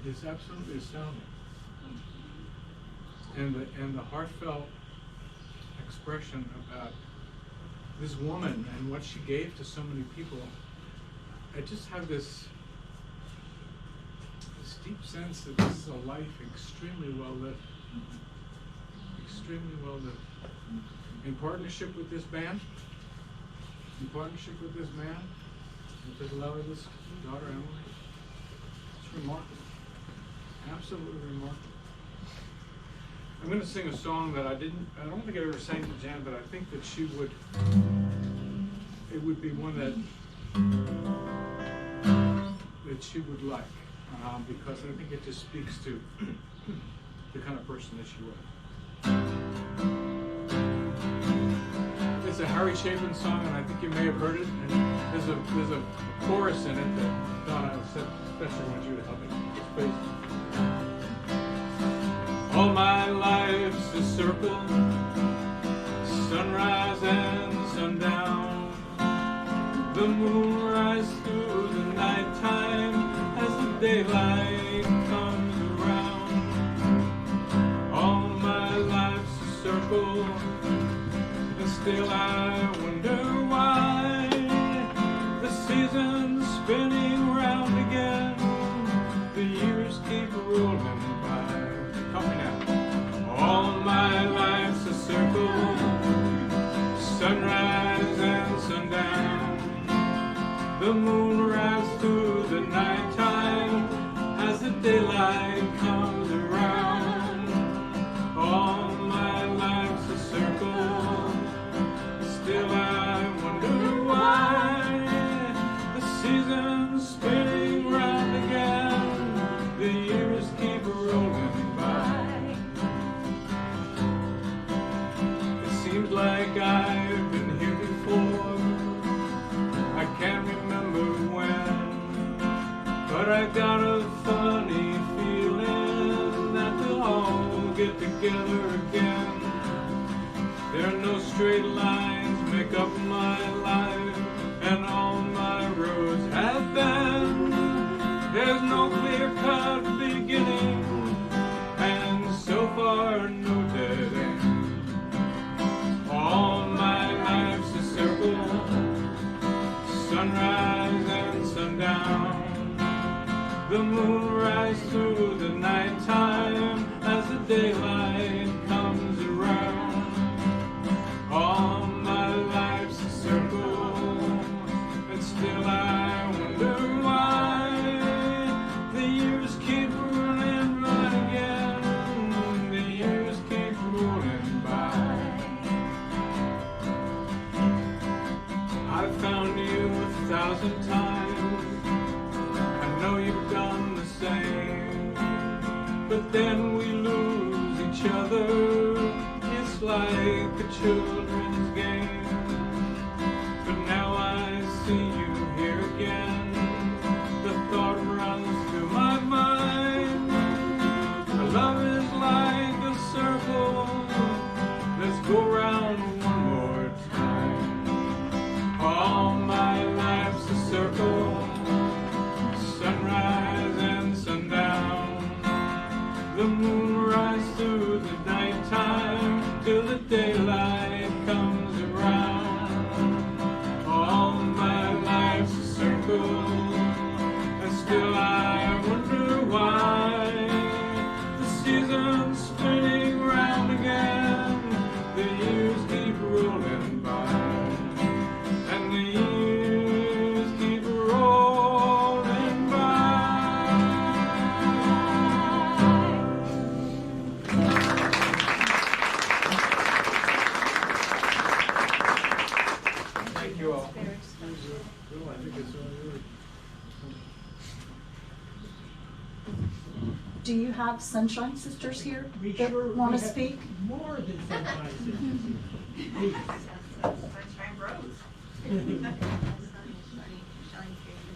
is absolutely astounding, and the heartfelt expression about this woman and what she gave to so many people, I just have this deep sense that this is a life extremely well lived. Extremely well lived. In partnership with this band, in partnership with this man, with the love of this daughter, Emily, it's remarkable. Absolutely remarkable. I'm going to sing a song that I don't think I ever sang to Jan, but I think that it would be one that she would like, because I think it just speaks to the kind of person that she was. It's a Harry Chapin song, and I think you may have heard it. And there's a chorus in it that Donna said, especially want you to help me. It's basically, all my life's a circle, sunrise and sundown. The moon rises through the nighttime as the daylight comes around. All my life's a circle, and still I wonder why the season's spinning round again. The years keep rolling by. Coming out. All my life's a circle, sunrise and sundown. The moon rises through the nighttime as the daylight comes around. All my life's a circle, still I wonder why the season's spinning round again. The years keep rolling by. It seems like I've been here before, I can't remember when, but I got a funny feeling that we'll all get together again. There are no straight lines make up my life, and all my roads have been. There's no clear-cut beginning, and so far no dead end. All my life's a circle, sunrise and sundown. The moon rises through the nighttime as the daylight comes around. All my life's a circle, and still I wonder why the years keep running again. The years keep rolling by. I've found you 1,000 times, I know you've done the same, but then we lose each other. It's like a children's game. But now I see you here again, the thought runs through my mind. Our love is like a circle, let's go round one more time. All my life's a circle, sunrise and sundown. The moon rises through the nighttime till the daylight comes around. All my life's a circle, and still I wonder why the season's spinning round again. The years keep rolling by, and the years keep rolling by. Thank you all. Cool, I think it's really Do you have Sunshine Sisters here We that sure want to we have speak? More than Sunshine Sisters. Please.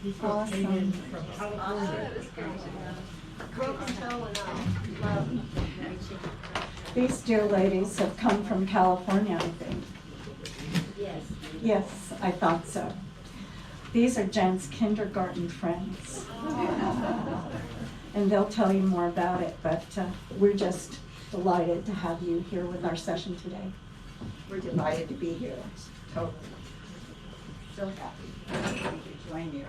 These folks came in from California. These dear ladies have come from California, I think. Yes. Yes, I thought so. These are Jen's kindergarten friends. And they'll tell you more about it, but we're just delighted to have you here with our session today. we're delighted to be here. Totally. So happy to join you.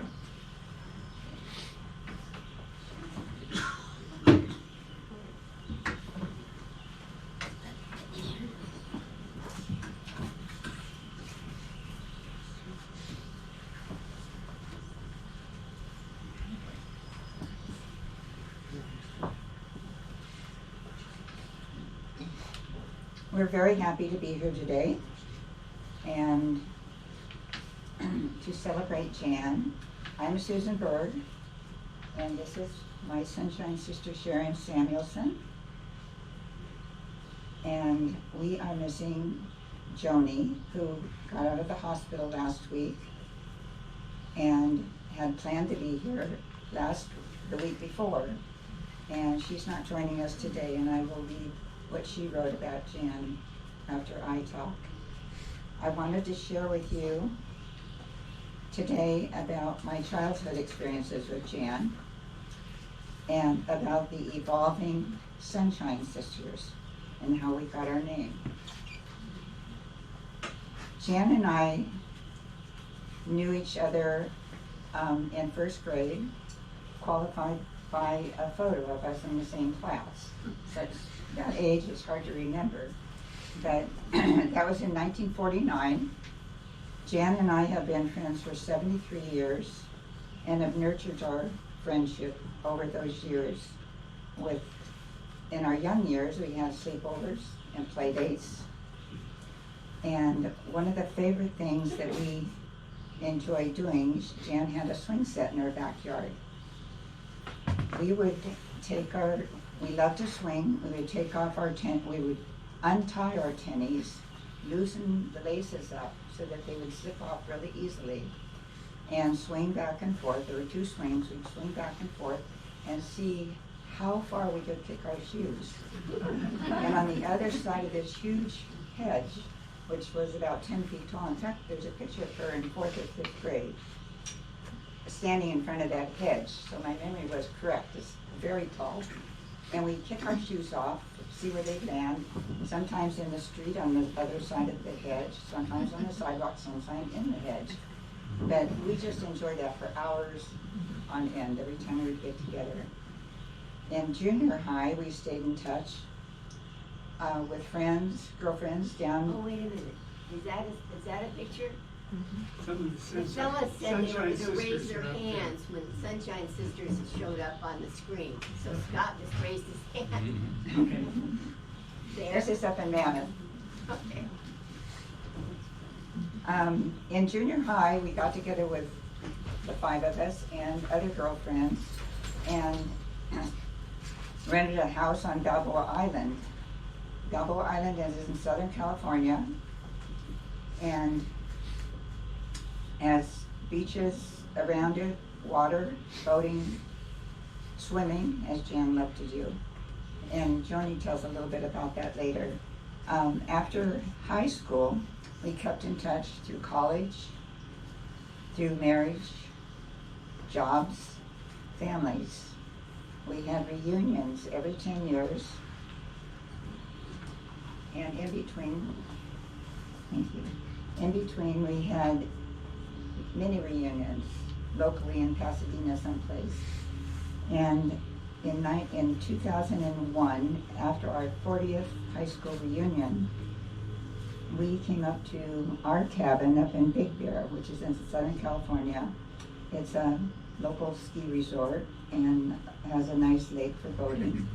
We're very happy to be here today and to celebrate Jan. I'm Susan Berg, and this is my sunshine sister Sharon Samuelson. And we are missing Joni, who got out of the hospital last week and had planned to be here the week before. And she's not joining us today, and I will read what she wrote about Jan after I talk. I wanted to share with you today about my childhood experiences with Jan and about the evolving Sunshine Sisters and how we got our name. Jan and I knew each other in first grade, qualified by a photo of us in the same class. Such that age is hard to remember, but that was in 1949. Jan and I have been friends for 73 years and have nurtured our friendship over those years. In our young years, we had sleepovers and play dates. And one of the favorite things that we enjoyed doing, Jan had a swing set in her backyard. We loved to swing. We would take off we would untie our tennies, loosen the laces up so that they would slip off really easily, and swing back and forth. There were two swings. We'd swing back and forth and see how far we could kick our shoes. And on the other side of this huge hedge, which was about 10 feet tall, in fact, there's a picture of her in 4th or 5th grade, standing in front of that hedge. So my memory was correct. It's very tall. And we kick our shoes off, see where they land, sometimes in the street on the other side of the hedge, sometimes on the sidewalk, sometimes in the hedge. But we just enjoyed that for hours on end every time we would get together. In junior high, we stayed in touch with friends, girlfriends down. Oh, wait a minute. Is that a picture? Some of the Fellas said they were going to Sunshine raise Sisters their are up there. hands when the Sunshine Sisters showed up on the screen. So Scott just raised his hand. There. This is up in Mammoth. Okay. In junior high, we got together with the 5 of us and other girlfriends and rented a house on Balboa Island. Balboa Island is in Southern California and has beaches around it, water, boating, swimming, as Jan loved to do. And Joni tells a little bit about that later. After high school, we kept in touch through college, through marriage, jobs, families. We had reunions every 10 years. And in between, thank you, in between we had many reunions, locally in Pasadena someplace. And in 2001, after our 40th high school reunion, we came up to our cabin up in Big Bear, which is in Southern California. It's a local ski resort and has a nice lake for boating.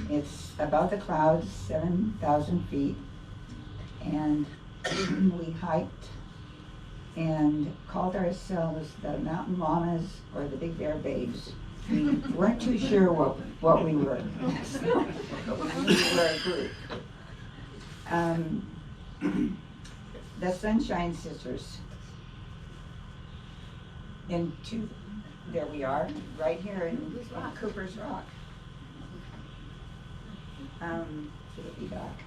It's above the clouds, 7,000 feet, and we hiked and called ourselves the Mountain Llamas or the Big Bear Babes. We weren't too sure what we were, but we were a group. The Sunshine Sisters. There we are, right here in Cooper's Rock. Should it be back?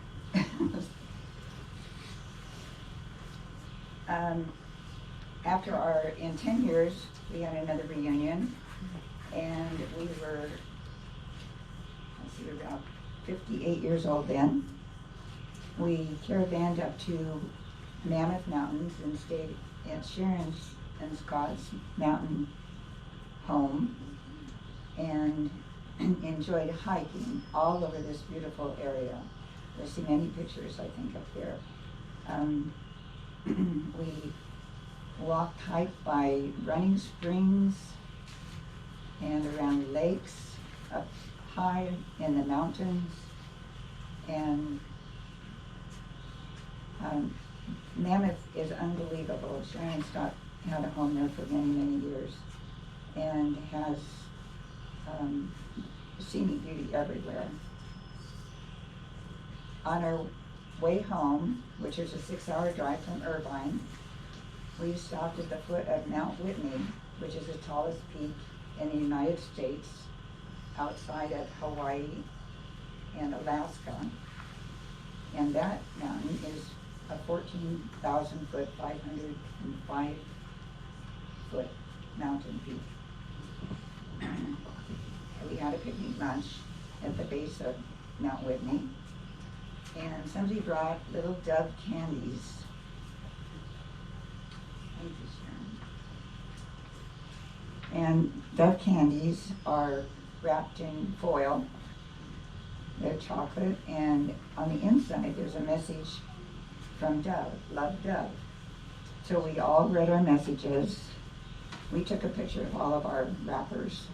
In 10 years, we had another reunion, and we were, about 58 years old then. We caravanned up to Mammoth Mountains and stayed at Sharon's and Scott's mountain home and enjoyed hiking all over this beautiful area. You'll see many pictures, I think, up there. We hiked by running springs and around lakes up high in the mountains. And Mammoth is unbelievable. Sharon Scott had a home there for many, many years and has scenic beauty everywhere. On our way home, which is a 6-hour drive from Irvine, we stopped at the foot of Mount Whitney, which is the tallest peak in the United States, outside of Hawaii and Alaska. And that mountain is a 14,000 foot, 505 foot mountain peak. We had a picnic lunch at the base of Mount Whitney, and somebody brought little Dove candies. Thank you, Sharon. And Dove candies are wrapped in foil. They're chocolate, and on the inside there's a message from Dove, love Dove. So we all read our messages. We took a picture of all of our wrappers.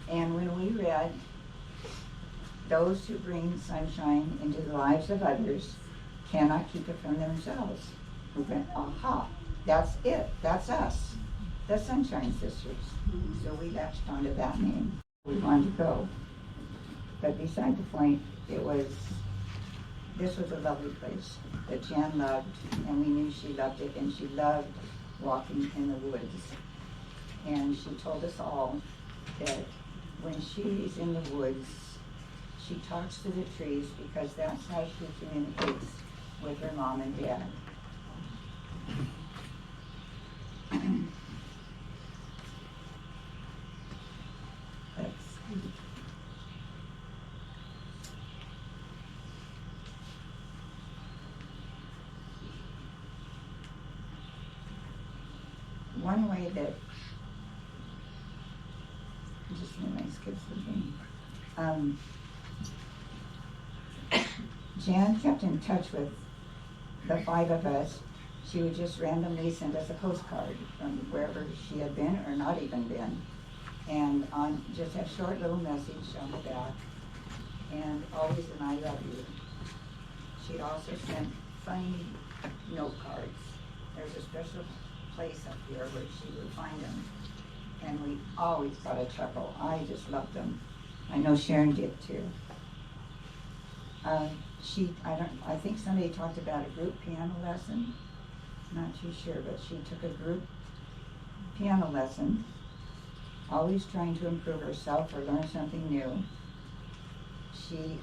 And when we read, those who bring sunshine into the lives of others cannot keep it from themselves. We went, aha, that's it, that's us, the Sunshine Sisters. So we latched onto that name. We wanted to go. But beside the point, this was a lovely place that Jan loved, and we knew she loved it, and she loved walking in the woods. And she told us all that when she's in the woods, she talks to the trees because that's how she communicates with her mom and dad. One way that, just when I skip something, Jan kept in touch with the 5 of us. She would just randomly send us a postcard from wherever she had been or not even been, and on just a short little message on the back, and always an I love you. She'd also sent funny note cards. There's a special place up here where she would find them, and we always got a chuckle. I just loved them. I know Sharon did too. I think somebody talked about a group piano lesson. Not too sure, but she took a group piano lesson, always trying to improve herself or learn something new.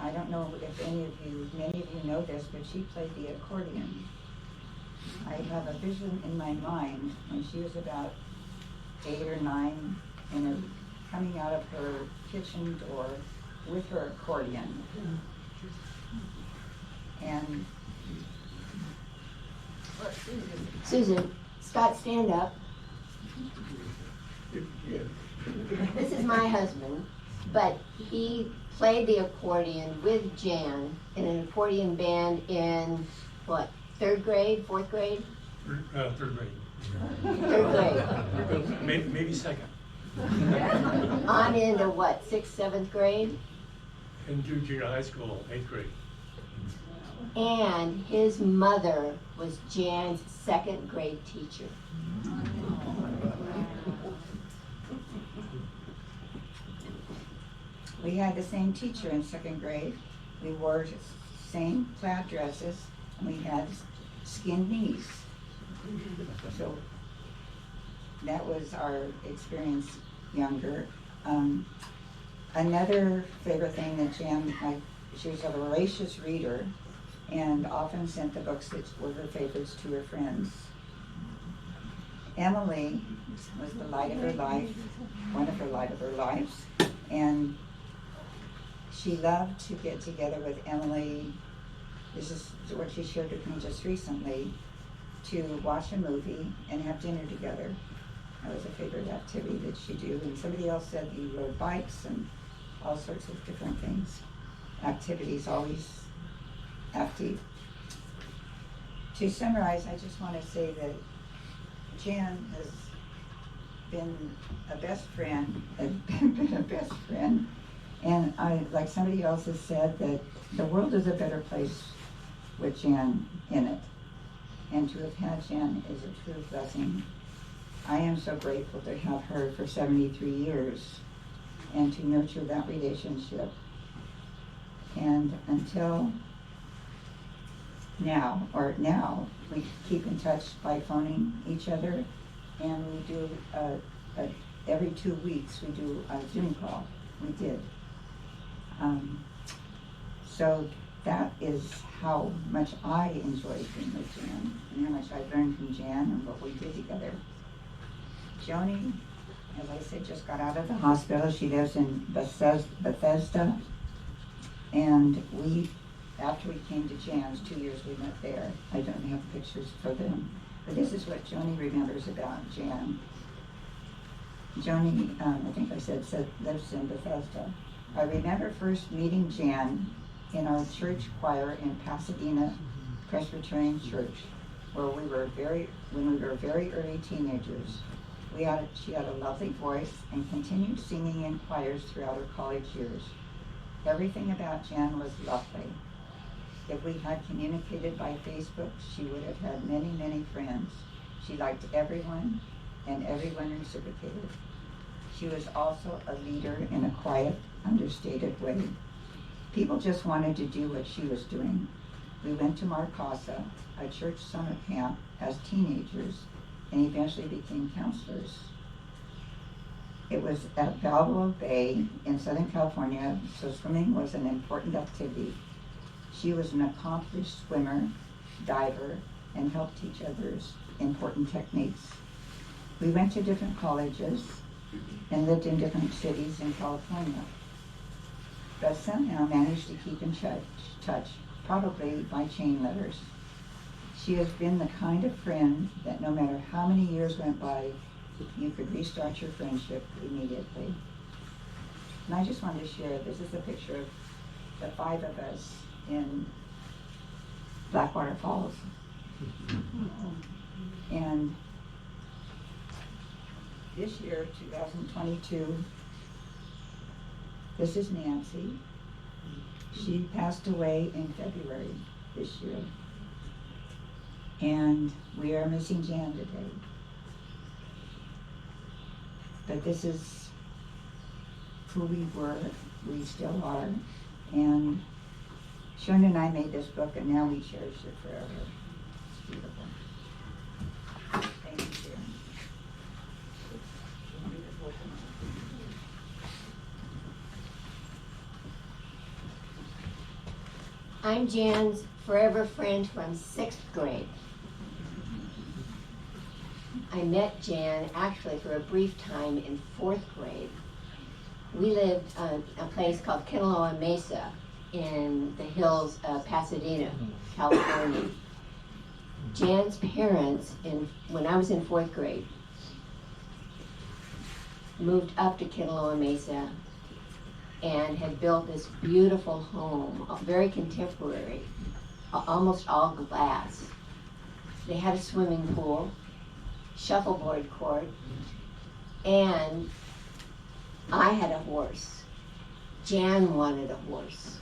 I don't know if many of you know this, but she played the accordion. I have a vision in my mind when she was about 8 or 9 and coming out of her kitchen door with her accordion. And Susan, Scott, stand up. This is my husband, but he played the accordion with Jan in an accordion band in what, 3rd grade, 4th grade? 3rd grade. 3rd grade. Maybe 2nd. On into what, 6th, 7th grade? Into junior high school, 8th grade. And his mother was Jan's 2nd grade teacher. we had the same teacher in 2nd grade. We wore same plaid dresses, and we had skinned knees. So that was our experience younger. Another favorite thing that Jan, she was a voracious reader and often sent the books that were her favorites to her friends. Emily was the light of her life, one of her light of her lives, and she loved to get together with Emily. This is what she shared with me just recently, to watch a movie and have dinner together. That was a favorite activity that she do. And somebody else said you rode bikes and all sorts of different things. Activities always active. To summarize, I just want to say that Jan has been a best friend, and I, like somebody else has said, that the world is a better place with Jan in it. And to have had Jan is a true blessing. I am so grateful to have her for 73 years and to nurture that relationship. And until now, we keep in touch by phoning each other, and we do, every 2 weeks, we do a Zoom call. We did. So that is how much I enjoyed being with Jan, and how much I learned from Jan and what we did together. Joni, as I said, just got out of the hospital. She lives in Bethesda, and after we came to Jan's, 2 years we went there. I don't have pictures for them, but this is what Joni remembers about Jan. Joni, I think I said lives in Bethesda. I remember first meeting Jan in our church choir in Pasadena Presbyterian Church, when we were very early teenagers. She had a lovely voice and continued singing in choirs throughout her college years. Everything about Jan was lovely. If we had communicated by Facebook, she would have had many, many friends. She liked everyone, and everyone reciprocated. She was also a leader in a quiet, understated way. People just wanted to do what she was doing. We went to Marcasa, a church summer camp, as teenagers, and eventually became counselors. It was at Balboa Bay in Southern California, so swimming was an important activity. She was an accomplished swimmer, diver, and helped teach others important techniques. We went to different colleges and lived in different cities in California, but somehow managed to keep in touch, probably by chain letters. She has been the kind of friend that no matter how many years went by, you could restart your friendship immediately. And I just wanted to share, this is a picture of the 5 of us in Blackwater Falls. And this year, 2022, this is Nancy. She passed away in February this year. And we are missing Jan today. But this is who we were, we still are. And Shona and I made this book, and now we cherish it forever. It's beautiful. Thank you, Jan. I'm Jan's forever friend from 6th grade. I met Jan actually for a brief time in 4th grade. We lived in a place called Kinaloa Mesa in the hills of Pasadena, California. Jan's parents, when I was in 4th grade, moved up to Kinaloa Mesa and had built this beautiful home, very contemporary, almost all glass. They had a swimming pool, shuffleboard court, and I had a horse. Jan wanted a horse.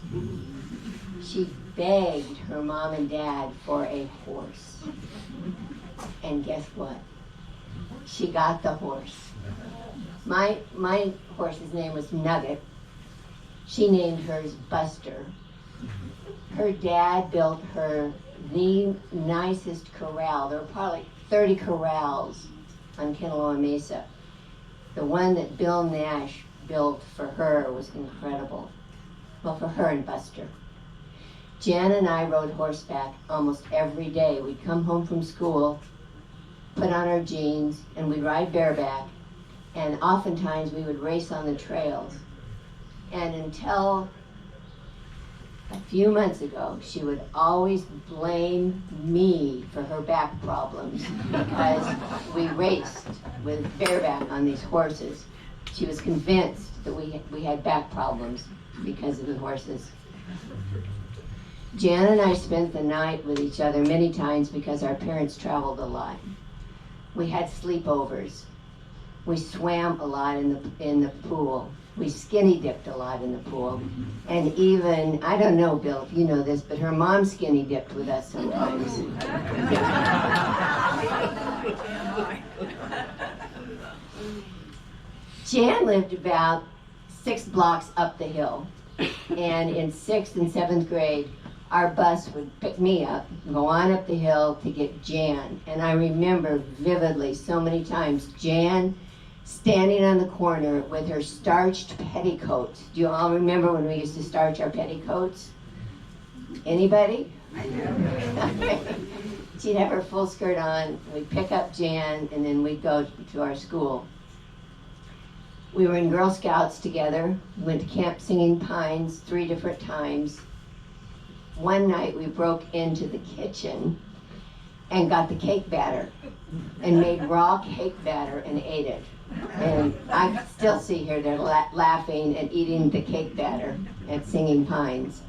She begged her mom and dad for a horse. And guess what? She got the horse. My horse's name was Nugget. She named hers Buster. Her dad built her the nicest corral. There were probably 30 corrals on Kinaloa Mesa. The one that Bill Nash built for her was incredible. Well, for her and Buster. Jan and I rode horseback almost every day. We'd come home from school, put on our jeans, and we'd ride bareback. And oftentimes we would race on the trails. And until a few months ago, she would always blame me for her back problems because we raced with bareback on these horses. She was convinced that we had back problems because of the horses. Jan and I spent the night with each other many times because our parents traveled a lot. We had sleepovers. We swam a lot in the pool. We skinny dipped a lot in the pool. And even, I don't know, Bill, if you know this, but her mom skinny dipped with us sometimes. Jan lived about 6 blocks up the hill. And in 6th and 7th grade, our bus would pick me up, go on up the hill to get Jan. And I remember vividly so many times Jan standing on the corner with her starched petticoats. Do you all remember when we used to starch our petticoats? Anybody? I do. She'd have her full skirt on, we'd pick up Jan, and then we'd go to our school. We were in Girl Scouts together, went to Camp Singing Pines 3 different times. One night we broke into the kitchen and got the cake batter and made raw cake batter and ate it. And I still see her there laughing and eating the cake batter at Singing Pines.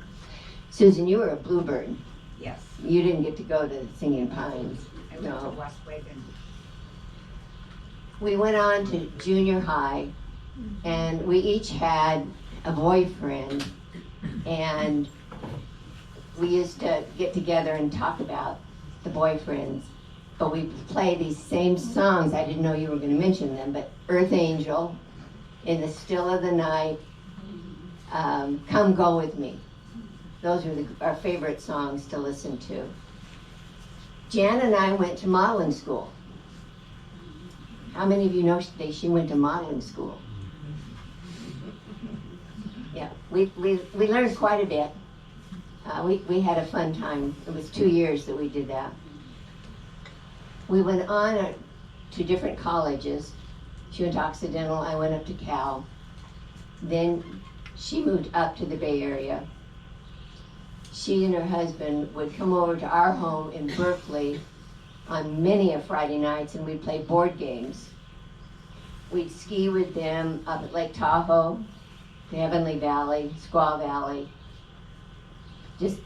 Susan, you were a bluebird. Yes. You didn't get to go to Singing Pines. I went to West Wagon. We went on to junior high, and we each had a boyfriend, and we used to get together and talk about the boyfriends, but we play these same songs. I didn't know you were going to mention them, but Earth Angel, In the Still of the Night, Come Go With Me. Those were our favorite songs to listen to. Jan and I went to modeling school. How many of you know she went to modeling school? Yeah, we learned quite a bit. We had a fun time. It was 2 years that we did that. We went on to different colleges. She went to Occidental, I went up to Cal. Then she moved up to the Bay Area. She and her husband would come over to our home in Berkeley on many a Friday nights, and we'd play board games. We'd ski with them up at Lake Tahoe, the Heavenly Valley, Squaw Valley. Just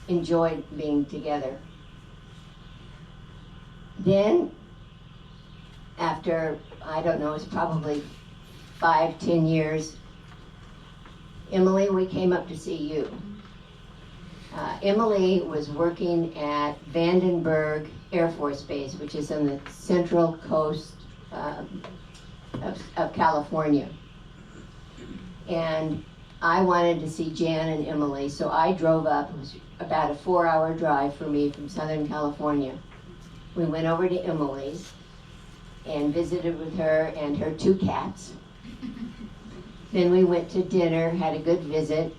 enjoyed being together. Then, after, I don't know, it's probably 5-10 years, Emily, we came up to see you. Emily was working at Vandenberg Air Force Base, which is on the central coast of California. And I wanted to see Jan and Emily, so I drove up. It was about a 4-hour drive for me from Southern California. We went over to Emily's and visited with her and her 2 cats. Then we went to dinner, had a good visit.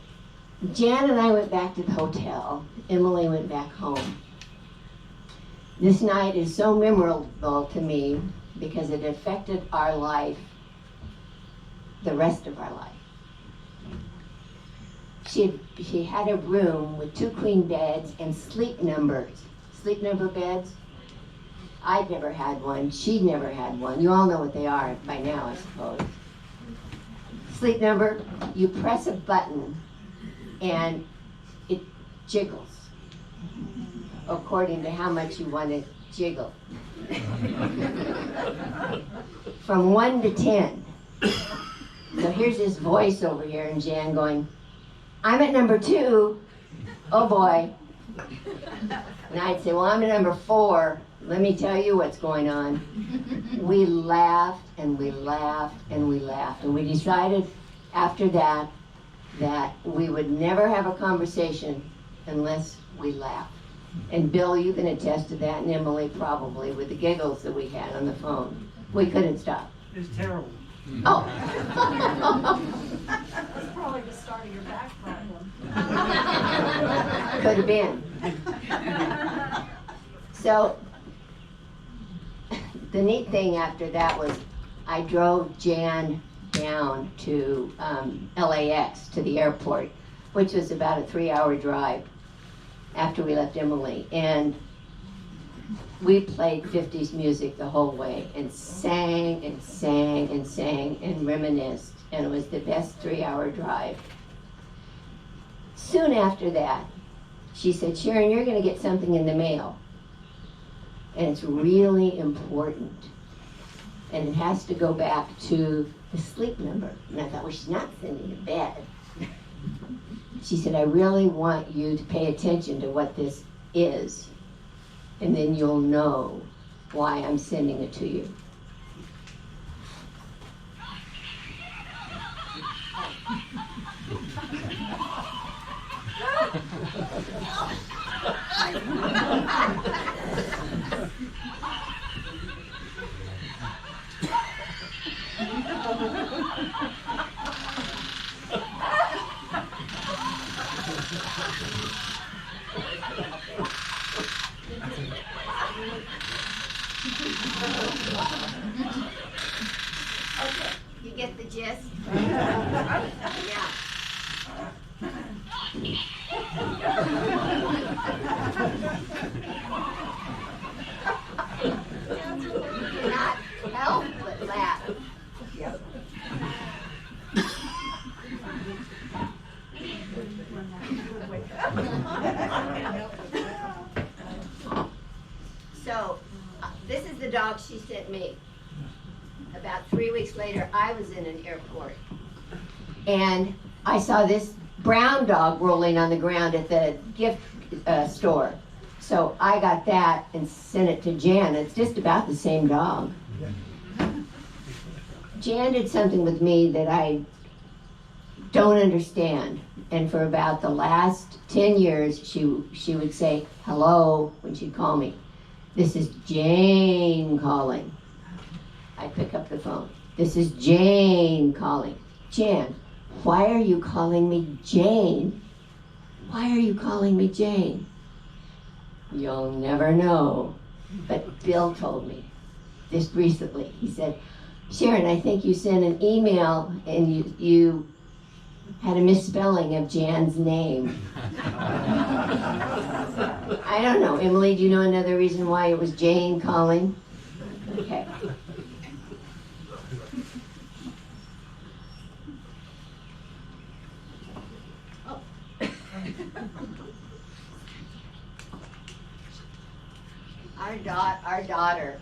Jan and I went back to the hotel. Emily went back home. This night is so memorable to me because it affected our life, the rest of our life. She had a room with 2 queen beds and sleep number beds. I'd never had one. She'd never had one. You all know what they are by now, I suppose. Sleep number, you press a button and it jiggles according to how much you want to jiggle. From 1 to 10. So here's this voice over here and Jan going, I'm at number 2. Oh boy. And I'd say, well, I'm at number 4. Let me tell you what's going on. We laughed and we laughed and we laughed. And we decided after that we would never have a conversation unless we laughed. And Bill, you can attest to that, and Emily probably, with the giggles that we had on the phone. We couldn't stop. It was terrible. Oh. That's probably the start of your back problem. Could have been. So, the neat thing after that was I drove Jan down to LAX, to the airport, which was about a 3-hour drive after we left Emily. And we played 50s music the whole way and sang and sang and sang and reminisced. And it was the best 3-hour drive. Soon after that, she said, Sharon, you're going to get something in the mail. And it's really important. And it has to go back to the sleep number. And I thought, well, she's not sending to bed. She said, I really want you to pay attention to what this is. And then you'll know why I'm sending it to you. Okay, you get the gist? Yeah. Cannot help but laugh. Yep. So, this is the dog she sent me. About 3 weeks later, I was in an airport. And I saw this brown dog rolling on the ground at the gift store. So I got that and sent it to Jan. It's just about the same dog. Jan did something with me that I don't understand. And for about the last 10 years, she would say, hello, when she'd call me. This is Jane calling. I pick up the phone. This is Jane calling. Jan, why are you calling me Jane? Why are you calling me Jane? You'll never know. But Bill told me this recently. He said, Sharon, I think you sent an email and you had a misspelling of Jan's name. I don't know. Emily, do you know another reason why it was Jane calling? Okay. Our daughter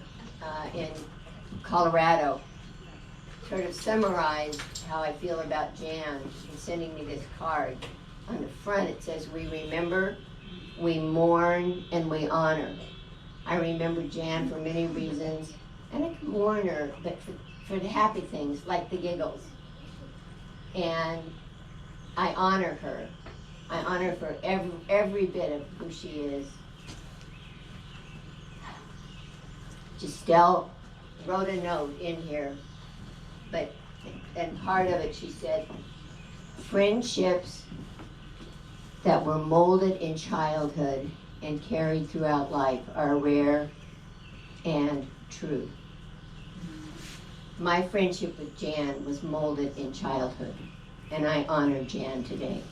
in Colorado sort of summarized how I feel about Jan in sending me this card. On the front it says, we remember, we mourn, and we honor. I remember Jan for many reasons, and I can mourn her, but for the happy things, like the giggles. And I honor her. I honor her for every bit of who she is. Giselle wrote a note in here, and part of it she said, friendships that were molded in childhood and carried throughout life are rare and true. My friendship with Jan was molded in childhood, and I honor Jan today.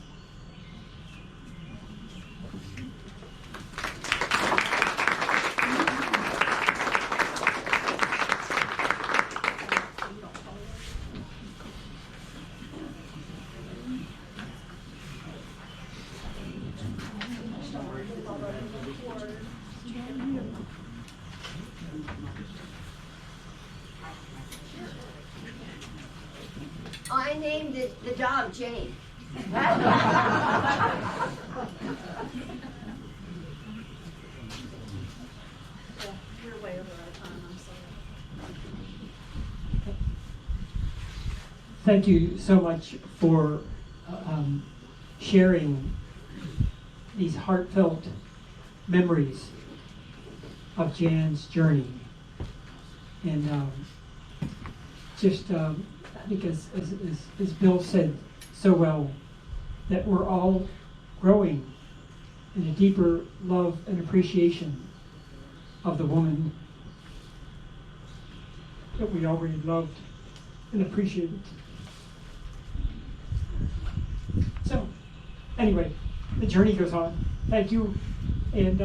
I named the dog Jane. We're way over our time, I'm sorry. Thank you so much for sharing these heartfelt memories of Jan's journey. And I think as Bill said so well, that we're all growing in a deeper love and appreciation of the woman that we already loved and appreciated. So, anyway, the journey goes on. Thank you. And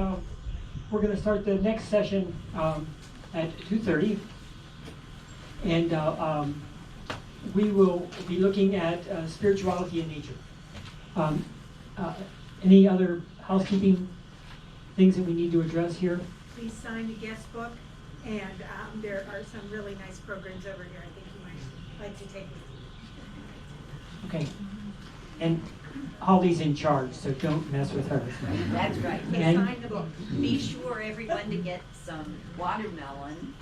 we're going to start the next session at 2:30. And we will be looking at spirituality in nature. Any other housekeeping things that we need to address here? Please sign the guest book, and there are some really nice programs over here I think you might like to take with you. Okay. And Holly's in charge, so don't mess with her. That's right. And- Sign the book. Be sure everyone to get some watermelon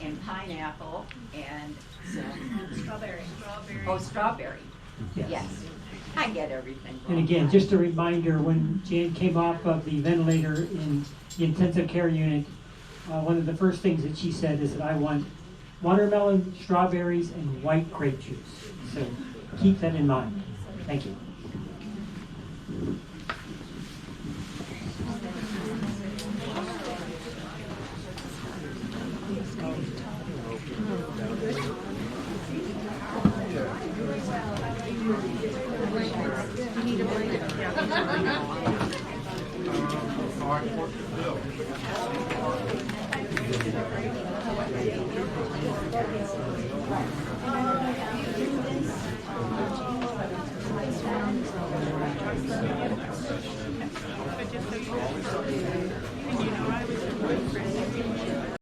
and pineapple and some Strawberry. Oh, strawberry. Yes. Yes. I get everything And wrong. again, just a reminder, when Jan came off of the ventilator in the intensive care unit, one of the first things that she said is that I want watermelon, strawberries, and white grape juice. So keep that in mind. Thank you. You need a blanket.